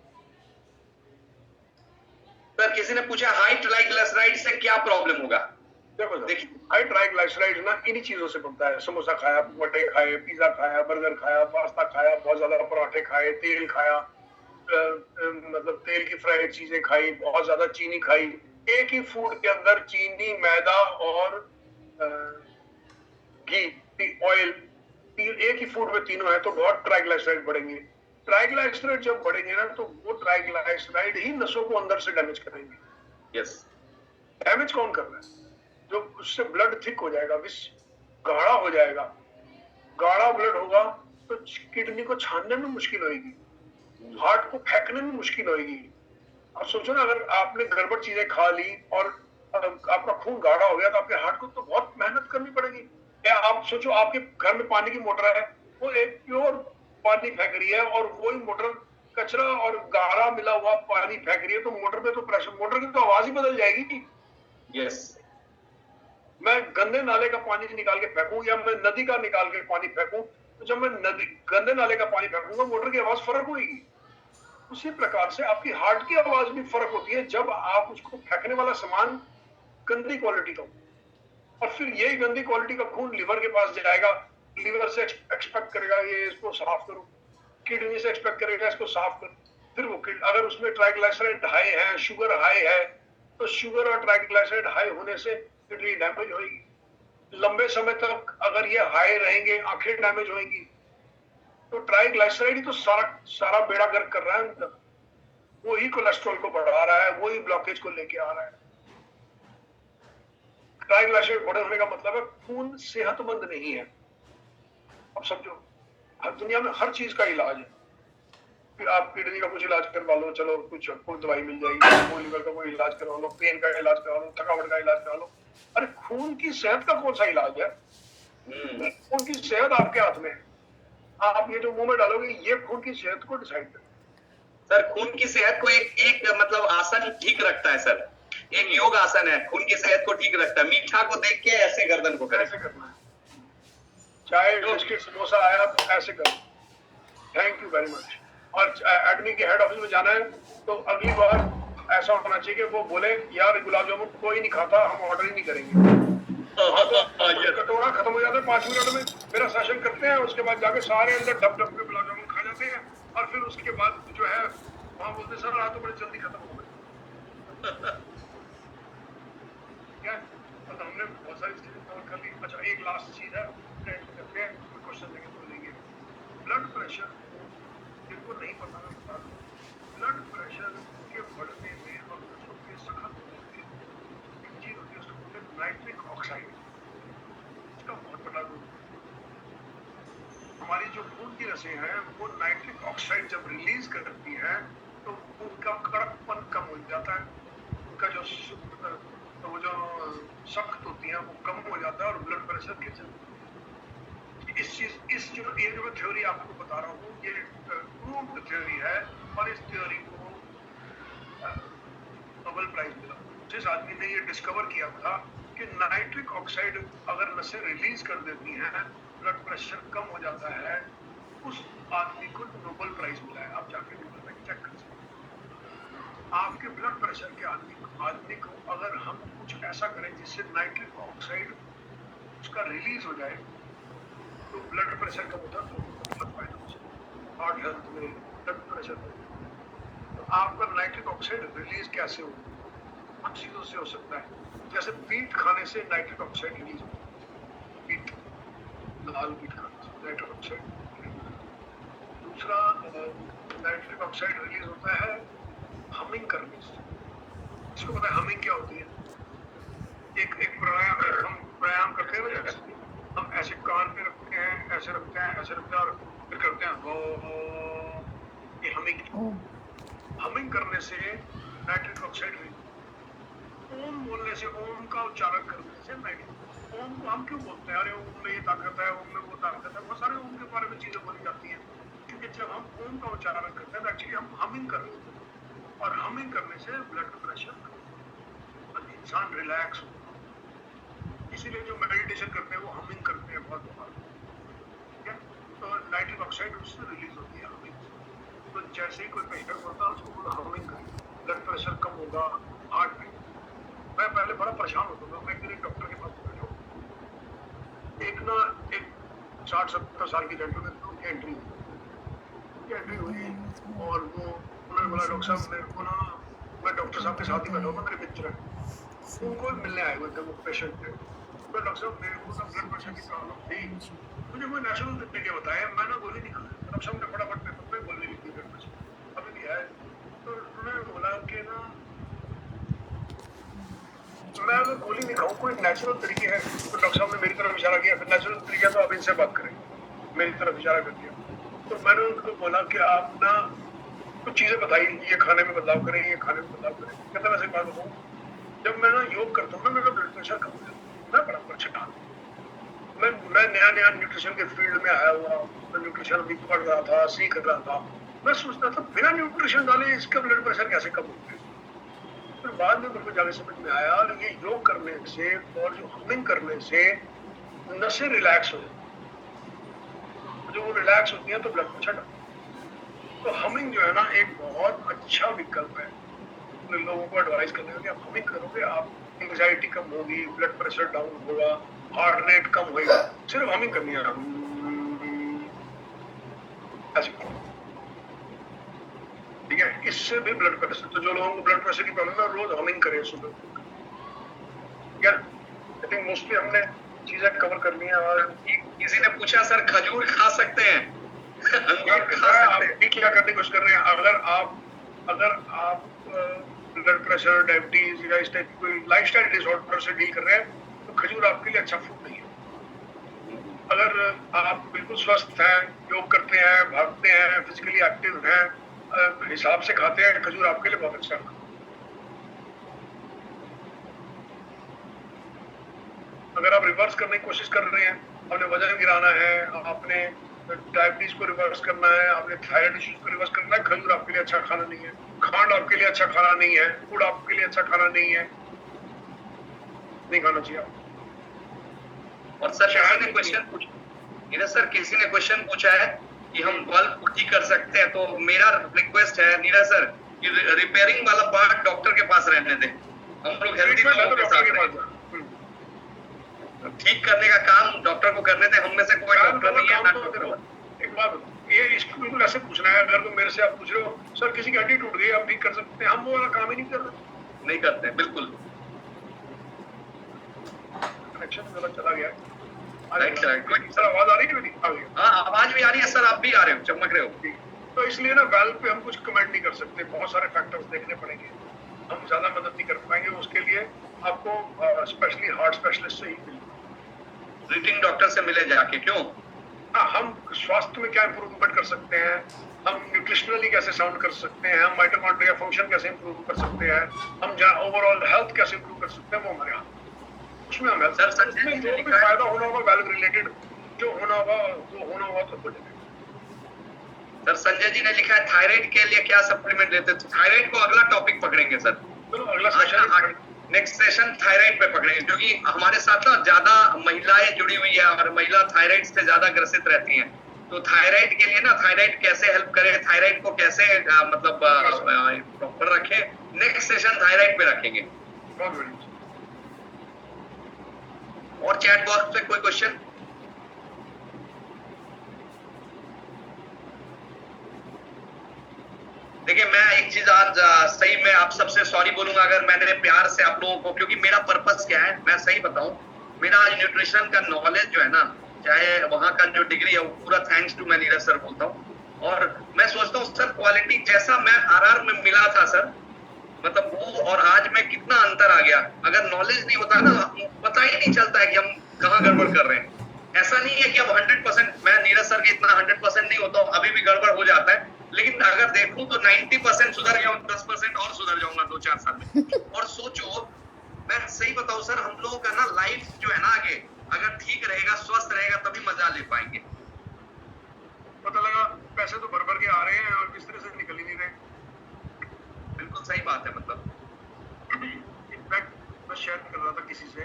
सर किसी ने पूछा हाई ट्राइग्लिसराइड से क्या प्रॉब्लम होगा। देखो सर, हाई ट्राइग्लिसराइड ना इन्हीं चीजों से बनता है। समोसा खाया, वटे खाए, पिज्जा खाया, बर्गर खाया, पास्ता खाया, बहुत ज्यादा पराठे खाए, तेल खाया, मतलब तेल की फ्राइड चीजें खाई, बहुत ज्यादा चीनी खाई। एक ही फूड के अंदर चीनी, मैदा और घी, ऑयल, एक ही फूड में तीनों है, तो बहुत ट्राइग्लिसराइड बढ़ेंगे। ट्राइग्लिसराइड जब बढ़ेंगे ना, तो वो ट्राइग्लिसराइड ही नसों को अंदर से डैमेज करेंगे। यस। डैमेज कौन कर रहा है? जो उससे ब्लड थिक हो जाएगा, विष गाढ़ा हो जाएगा। गाढ़ा ब्लड होगा तो किडनी को छानने में मुश्किल होगी, हार्ट को फेंकने में मुश्किल होगी। आप सोचो ना, अगर आपने गड़बड़ चीजें खा ली और आपका खून गाढ़ा हो गया तो आपके हार्ट को तो बहुत मेहनत करनी पड़ेगी। या आप सोचो आपके घर में पानी की मोटर है, वो एक प्योर पानी फेंक रही है और वही मोटर कचरा और गाढ़ा मिला हुआ पानी फेंक रही है, तो मोटर पे तो प्रेशर, मोटर की तो आवाज ही बदल जाएगी। यस। मैं गंदे नाले का पानी निकाल के फेंकूं या मैं नदी का निकाल के पानी फेंकूं, तो जब मैं गंदे नाले का पानी फेंकूंगा, मोटर की आवाज फर्क होगी। उसी प्रकार से आपकी हार्ट की आवाज भी फर्क होती है जब आप उसको फेंकने वाला सामान गंदी क्वालिटी का हो, और फिर यही गंदी क्वालिटी का खून लिवर के पास जाएगा। लिवर से एक्सपेक्ट करेगा ये इसको साफ करो, किडनी से एक्सपेक्ट करेगा इसको साफ करो, फिर वो अगर उसमें ट्राइग्लिसराइड हाई है, शुगर हाई है, तो शुगर और ट्राइग्लिसराइड हाई होने से किडनी डैमेज होगी। लंबे समय तक अगर ये हाई रहेंगे, आंखें डैमेज होंगी। तो ट्राइग्लिसराइड ही तो सारा बेड़ा गर्क कर रहा है अंदर, वो ही कोलेस्ट्रॉल को बढ़ा रहा है, वो ही ब्लॉकेज को लेके आ रहा है। ट्राइग्लिसराइड बढ़े होने का मतलब है खून सेहतमंद नहीं है। अब समझो, हर दुनिया में हर चीज का इलाज है। फिर आप किडनी का कुछ इलाज करवा लो, चलो कुछ कोई दवाई मिल जाएगी, कोई लिवर का कोई इलाज करवा लो, पेन का इलाज करवा लो, थकावट का इलाज करवा लो। अरे खून की सेहत का कौन सा इलाज है? खून की सेहत आपके हाथ में है। आप ये जो मुंह में डालोगे, ये खून की सेहत को डिसाइड करें। सर खून की सेहत को एक मतलब आसन ठीक रखता है सर, एक योग आसन है, खून की सेहत को ठीक रखता है। मीठा को देख के ऐसे गर्दन को कैसे करना है, चाहे बिस्किट समोसा आया तो ऐसे करो, थैंक यू वेरी मच। और एडमी के हेड ऑफिस में जाना है तो अगली बार ऐसा होना चाहिए कि वो बोले यार गुलाब जामुन कोई नहीं खाता, हम ऑर्डर ही नहीं करेंगे। कटोरा खत्म हो जाता है 5 मिनट में, मेरा सेशन करते हैं, उसके बाद जाके सारे अंदर डब डब के गुलाब जामुन खा जाते हैं, और फिर उसके बाद जो है वहां बोलते सर आज तो बड़ी जल्दी खत्म हो गए। क्या तो हमने बहुत सारी चीजें कवर कर ली। अच्छा, एक लास्ट चीज है, क्वेश्चन लेके बोलेंगे। ब्लड प्रेशर जिनको नहीं पता, मैं बता दूं, ब्लड प्रेशर के बढ़ने में और उसको के सख्त होने में एक चीज होती है, उसको बोलते हैं नाइट्रिक ऑक्साइड। इसका बहुत बड़ा रोल। हमारी जो खून की नसें हैं वो नाइट्रिक ऑक्साइड जब रिलीज करती है तो उनका कड़कपन कम हो जाता है, उनका जो वो जो सख्त होती है वो कम हो जाता है और ब्लड प्रेशर गिर जाता है। इस जो मैं थ्योरी आपको बता रहा हूँ, ये प्रूव्ड थ्योरी है और इस थ्योरी को नोबेल प्राइज मिला। जिस आदमी ने ये डिस्कवर किया था कि नाइट्रिक ऑक्साइड अगर नसें रिलीज कर देती हैं, ब्लड प्रेशर कम हो जाता है, उस आदमी को नोबेल प्राइज मिला है। आप जाके गूगल में चेक कर सकते हैं। आपके ब्लड प्रेशर के आदमी को अगर हम कुछ ऐसा करें जिससे नाइट्रिक ऑक्साइड उसका रिलीज हो जाए तो ब्लड प्रेशर कम होता है, तो हार्ट हेल्थ में ब्लड प्रेशर में। तो आपका नाइट्रिक ऑक्साइड रिलीज कैसे हो? कुछ चीजों से हो सकता है, जैसे बीट खाने से नाइट्रिक ऑक्साइड रिलीज होता है। बीट, लाल बीट खाने से नाइट्रिक ऑक्साइड। दूसरा नाइट्रिक ऑक्साइड रिलीज होता है हमिंग करने से। इसको पता है हमिंग क्या होती है? एक प्राणायाम, हम प्राणायाम करते हैं ना, जैसे हम ऐसे कान पे रखते हैं, ऐसे रखते हैं, ऐसे रखते हैं और फिर करते हैं वो, ये हमिंग करने से नाइट्रिक ऑक्साइड रिलीज। ओम बोलने से, ओम का उच्चारण करने से नाइट्रिक। ओम को हम क्यों बोलते हैं? अरे ओम में ये ताकत है, ओम में वो ताकत है, बहुत सारे ओम के बारे में चीजें बोली जाती हैं, क्योंकि जब हम ओम का उच्चारण करते हैं तो एक्चुअली हम हमिंग कर रहे हैं, और हमिंग करने से ब्लड प्रेशर, इंसान रिलैक्स हो। इसीलिए जो मेडिटेशन करते हैं वो हमिंग करते हैं बहुत बार, ठीक है? तो नाइट्रिक ऑक्साइड उससे रिलीज होती है हमिंग। तो जैसे ही कोई पेशेंट होता है उसको हमिंग करें, ब्लड प्रेशर कम होगा, हार्ट बीट। मैं पहले बड़ा परेशान होता था, मैं एक डॉक्टर के पास बैठा, एक 60-70 साल की जेंटलमैन में उनकी एंट्री हुई और वो उन्होंने बोला, डॉक्टर साहब मेरे को ना, मैं डॉक्टर साहब के साथ ही बैठा हूँ, मेरे मित्र है, उनको मिलने आए हुए थे वो पेशेंट थे। तो डॉक्टर साहब मेरे को ना ब्लड प्रेशर की प्रॉब्लम थी, मुझे कोई नेचुरल तरीके बताया, मैं ना गोली नहीं खा। डॉक्टर साहब ने फटाफट पेपर पे गोली लिखी, ब्लड प्रेशर अभी भी है। तो उन्होंने बोला कि ना, मैं अगर गोली नहीं खाऊं, कोई नेचुरल तरीके है? तो डॉक्टर साहब ने मेरी तरफ इशारा किया, फिर नेचुरल तरीके तो आप इनसे बात करें, मेरी तरफ इशारा कर दिया। तो मैंने उनको बोला कि आप ना कुछ चीजें बताई, ये खाने में बदलाव करें, ये खाने में बदलाव करें। कहता वैसे बात बताऊं, जब मैं ना योग करता हूँ ना, मेरा ब्लड प्रेशर कम हो जाता है, मैं बड़ा परेशान। मैं नया न्यूट्रिशन के फील्ड में आया हुआ, मैं न्यूट्रिशन अभी पढ़ रहा था, सीख रहा था। मैं सोचता था बिना न्यूट्रिशन डाले इसका ब्लड प्रेशर कैसे कम हो गया। फिर बाद में मेरे को जाके समझ में आया, ये योग करने से और जो हमिंग करने से नसें रिलैक्स हो जाती हैं। जो वो रिलैक्स होती हैं तो ब्लड प्रेशर। तो हमिंग जो है ना एक बहुत अच्छा विकल्प है। लोगों को एडवाइस करने कि आप हमिंग करोगे, आप एंजाइटी कम होगी, ब्लड प्रेशर डाउन होगा, हार्ट रेट कम होगा। सिर्फ हमिंग करनी है ऐसे, ठीक है? इससे भी ब्लड प्रेशर, तो जो लोगों को ब्लड प्रेशर की प्रॉब्लम है रोज हमिंग करें सुबह। क्या आई थिंक मोस्टली हमने चीजें कवर कर ली हैं। और किसी ने पूछा सर खजूर खा सकते हैं? अंगूर खा सकते हैं? क्या करने की कोशिश कर रहे हैं? अगर आप ब्लड प्रेशर, डायबिटीज या इस टाइप की कोई लाइफस्टाइल डिसऑर्डर से डील कर रहे हैं तो खजूर आपके लिए अच्छा फूड नहीं है। अगर आप बिल्कुल स्वस्थ हैं, योग करते हैं, भागते हैं, फिजिकली एक्टिव हैं, हिसाब से खाते हैं, खजूर आपके लिए बहुत अच्छा है। अगर आप रिवर्स करने की कोशिश कर रहे हैं, आपने वजन गिराना है, आपने डायबिटीज को रिवर्स करना है, आपने थायराइड इश्यूज को रिवर्स करना है, खजूर आपके लिए अच्छा खाना नहीं है, खांड आपके लिए अच्छा खाना नहीं है, गुड़ आपके लिए अच्छा खाना नहीं है, नहीं खाना चाहिए आपको। और सर किसी ने क्वेश्चन पूछा, नीरज सर किसी ने क्वेश्चन पूछा है कि हम बल्ब पुट्टी कर सकते हैं, तो मेरा रिक्वेस्ट है नीरज सर कि रिपेयरिंग वाला पार्ट डॉक्टर के पास रहने दें। हम लोग हेल्दी लोगों के साथ रहें। ठीक करने का काम डॉक्टर को करने दें, हम में से कोई डॉक्टर नहीं है ना डॉक्टर। एक बात ये इसको बिल्कुल ऐसे पूछना है, अगर तो मेरे से आप पूछ रहे हो सर किसी की हड्डी टूट गई आप ठीक कर सकते हैं, हम वो वाला काम ही नहीं कर रहे, नहीं करते बिल्कुल। कनेक्शन मेरा चला गया। Right right. सर आवाज आ रही है मेरी? आ गई। हाँ आवाज भी आ रही है सर, आप भी आ रहे हो, चमक रहे हो। तो इसलिए ना वैल्व पे हम कुछ कमेंट नहीं कर सकते, बहुत सारे फैक्टर्स देखने पड़ेंगे, हम ज्यादा मदद नहीं कर पाएंगे। उसके लिए आपको स्पेशली हार्ट स्पेशलिस्ट से ही मिले, ब्रीथिंग डॉक्टर से मिले जाके। क्यों? हाँ, हम स्वास्थ्य में क्या इंप्रूवमेंट कर सकते हैं, हम न्यूट्रिशनली कैसे साउंड कर सकते हैं, हम माइटोकॉन्ड्रिया फंक्शन कैसे इंप्रूव कर सकते हैं, हम ओवरऑल हेल्थ कैसे इंप्रूव कर सकते हैं, वो हमारे हाथ। उसमें हम हेल्थ, सर संजय उसमें जी जो ने भी लिखा है, फायदा होना होगा वैल्व रिलेटेड, जो होना होगा वो होना होगा तो हो जाएगा। सर संजय जी ने लिखा है थायराइड के लिए क्या सप्लीमेंट लेते हैं? थायराइड को अगला टॉपिक पकड़ेंगे सर, चलो अगला सेशन, नेक्स्ट सेशन थायराइड पे पकड़ेंगे, क्योंकि हमारे साथ ना ज्यादा महिलाएं जुड़ी हुई है और महिला थायराइड से ज्यादा ग्रसित रहती हैं। तो थायराइड के लिए ना, थायराइड कैसे हेल्प करे, थायराइड को कैसे मतलब प्रॉपर रखे, नेक्स्ट सेशन थायराइड पे रखेंगे। बहुत बढ़िया। और चैट बॉक्स पे कोई क्वेश्चन? देखिए मैं एक चीज आज सही में आप सबसे सॉरी बोलूंगा अगर मैंने प्यार से आप लोगों को, क्योंकि मेरा पर्पस क्या है मैं सही बताऊं, मेरा आज न्यूट्रिशन का नॉलेज जो है ना, चाहे वहां का जो डिग्री है वो पूरा थैंक्स टू मैं नीरज सर बोलता हूँ। और मैं सोचता हूँ सर क्वालिटी जैसा मैं आरआर में मिला था सर, मतलब वो और आज में कितना अंतर आ गया। अगर नॉलेज नहीं होता ना, पता ही नहीं चलता है कि हम कहाँ गड़बड़ कर रहे हैं। ऐसा नहीं है कि अब 100%, मैं नीरज सर के इतना 100% नहीं होता हूँ, अभी भी गड़बड़ हो जाता है, लेकिन अगर देखूं तो 90% सुधर गया हूं, 10% और सुधर जाऊंगा 2-4 साल में। और सोचो, मैं सही बताऊं सर, हम लोगों का ना लाइफ जो है ना आगे अगर ठीक रहेगा, स्वस्थ रहेगा, तभी मजा ले पाएंगे। पता लगा पैसे तो भर भर के आ रहे हैं और किस तरह से निकल ही नहीं रहे। बिल्कुल सही बात है। मतलब इनफैक्ट मैं शेयर कर रहा था किसी से,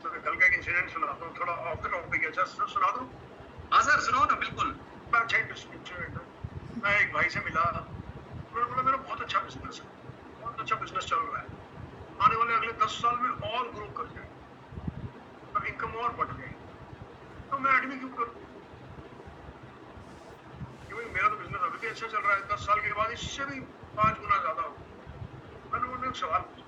तो कल का एक इंसिडेंट सुनाता हूँ, थोड़ा ऑफ द टॉपिक है, जस्ट सुना दूं? हाँ सर सुनाओ ना। बिल्कुल। मैं एक भाई से मिला, उन्होंने बोला मेरा बहुत अच्छा बिजनेस है, बहुत अच्छा बिजनेस चल रहा है, आने वाले अगले 10 साल में और ग्रो कर जाए, तो इनकम और बढ़ गई, तो मैं एडमी क्यों करूं? क्योंकि मेरा तो बिजनेस अभी भी अच्छा चल रहा है, 10 साल के बाद इससे भी 5 गुना ज्यादा हो। मैंने उन्हें एक सवाल पूछा,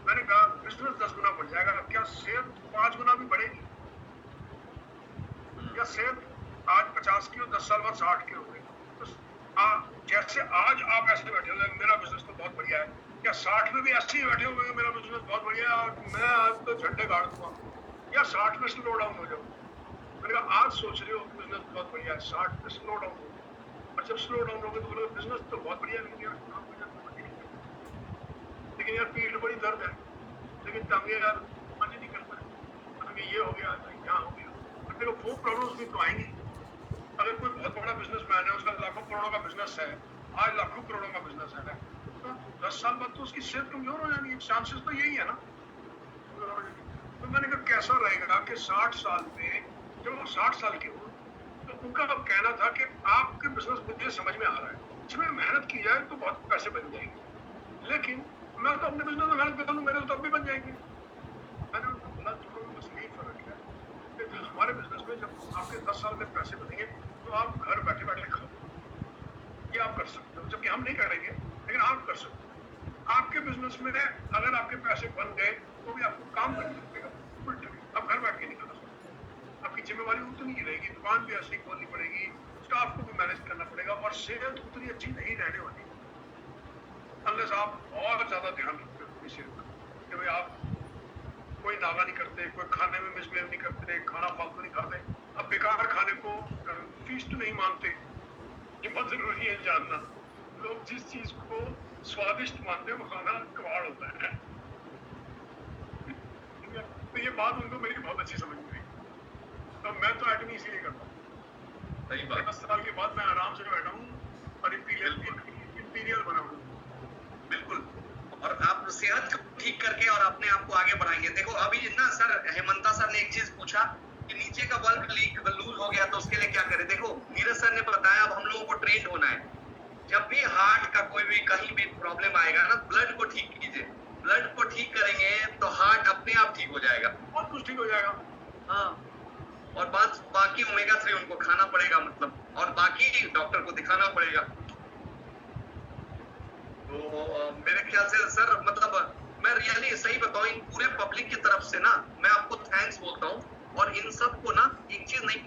मैंने कहा बिजनेस 10 गुना बढ़ जाएगा, क्या सेहत 5 गुना भी बढ़ेगी? या सेहत आज 50 की हो, 10 साल बाद 60 की हो गई? तो जैसे आज आप ऐसे बैठे हुए मेरा बिजनेस तो बहुत बढ़िया है, क्या 60 में भी ऐसे ही बैठे हुए मेरा बिजनेस बहुत बढ़िया है और मैं आज तो झंडे गाड़ दूंगा, या 60 में स्लो डाउन हो जाऊँ? मैंने कहा आज सोच रहे हो बिजनेस बहुत बढ़िया है, 60 में स्लो डाउन हो, और जब स्लो डाउन होगा तो बोलो बिजनेस तो बहुत बढ़िया, लेकिन यार पीठ बड़ी दर्द है, लेकिन टांगे यार मजे नहीं कर पाए, टांगे ये हो गया, यहाँ हो गया। देखो वो प्रॉब्लम्स भी तो आएंगी। अगर कोई बहुत बड़ा बिजनेसमैन है, उसका लाखों करोड़ों का बिजनेस है, आज लाखों करोड़ों का बिजनेस है, तो 10 साल बाद तो उसकी सेहत कमजोर हो जानी है, चांसेस तो यही है ना। तो मैंने कहा कैसा रहेगा कि 60 साल में जब वो 60 साल के हो, तो उनका अब कहना था कि आपके बिजनेस मुझे समझ में आ रहा है, इसमें मेहनत की जाए तो बहुत पैसे बन जाएंगे, लेकिन मैं तो अपने बिजनेस में मेहनत कर लूँ, मेरे तो अब भी बन जाएंगे। मैंने उनको बोला दोनों में बस यही फर्क है कि हमारे बिजनेस में जब आपके 10 साल में पैसे बनेंगे तो आप घर बैठे बैठे खाओ, ये आप कर सकते हो, जबकि हम नहीं करेंगे, लेकिन आप कर सकते हो। आपके बिजनेस में अगर आपके पैसे बन गए तो भी आपको काम करना पड़ेगा, आप घर बैठ के नहीं कर सकते, आपकी जिम्मेवारी उतनी ही रहेगी, दुकान भी ऐसी खोलनी पड़ेगी, स्टाफ को भी मैनेज करना पड़ेगा, और सेहत उतनी अच्छी नहीं रहने वाली अनलेस आप बहुत ज्यादा ध्यान रखते हो अपनी सेहत का, कि भाई आप कोई नागा नहीं करते, कोई खाने में मिसबिहेव नहीं करते, खाना फालतू नहीं खाते, अब बेकार खाने को फीस्ट नहीं मानते। ये बहुत जरूरी है जानना, लोग जिस चीज को स्वादिष्ट मानते हैं वो खाना कबाड़ होता है। तो ये बात उनको मेरी बहुत अच्छी समझ में आई, तो मैं तो एटमी इसीलिए करता हूँ। सही बात। 10 साल के बाद मैं आराम से बैठा हूँ और इंपीरियल बना हूँ। बिल्कुल। और आप सेहत को ठीक करके और अपने आप को आगे बढ़ाएंगे। देखो अभी ना सर, हेमंता सर ने एक चीज पूछा कि नीचे का बल्ब लीक लूज हो गया तो उसके लिए क्या करें। देखो नीरज सर ने बताया, अब हम लोगों को ट्रेन होना है, जब भी हार्ट का कोई भी कहीं भी प्रॉब्लम आएगा ना, ब्लड को ठीक कीजिए, ब्लड को ठीक करेंगे तो हार्ट अपने आप ठीक हो जाएगा, बहुत कुछ ठीक हो जाएगा। हाँ, और बाकी ओमेगा 3 उनको खाना पड़ेगा, मतलब, और बाकी डॉक्टर को दिखाना पड़ेगा। तो मेरे ख्याल से सर, मतलब मैं रियली सही बताऊं, इन पूरे पब्लिक की तरफ से ना मैं आपको थैंक्स बोलता हूँ। और इन सब को ना एक चीज नहीं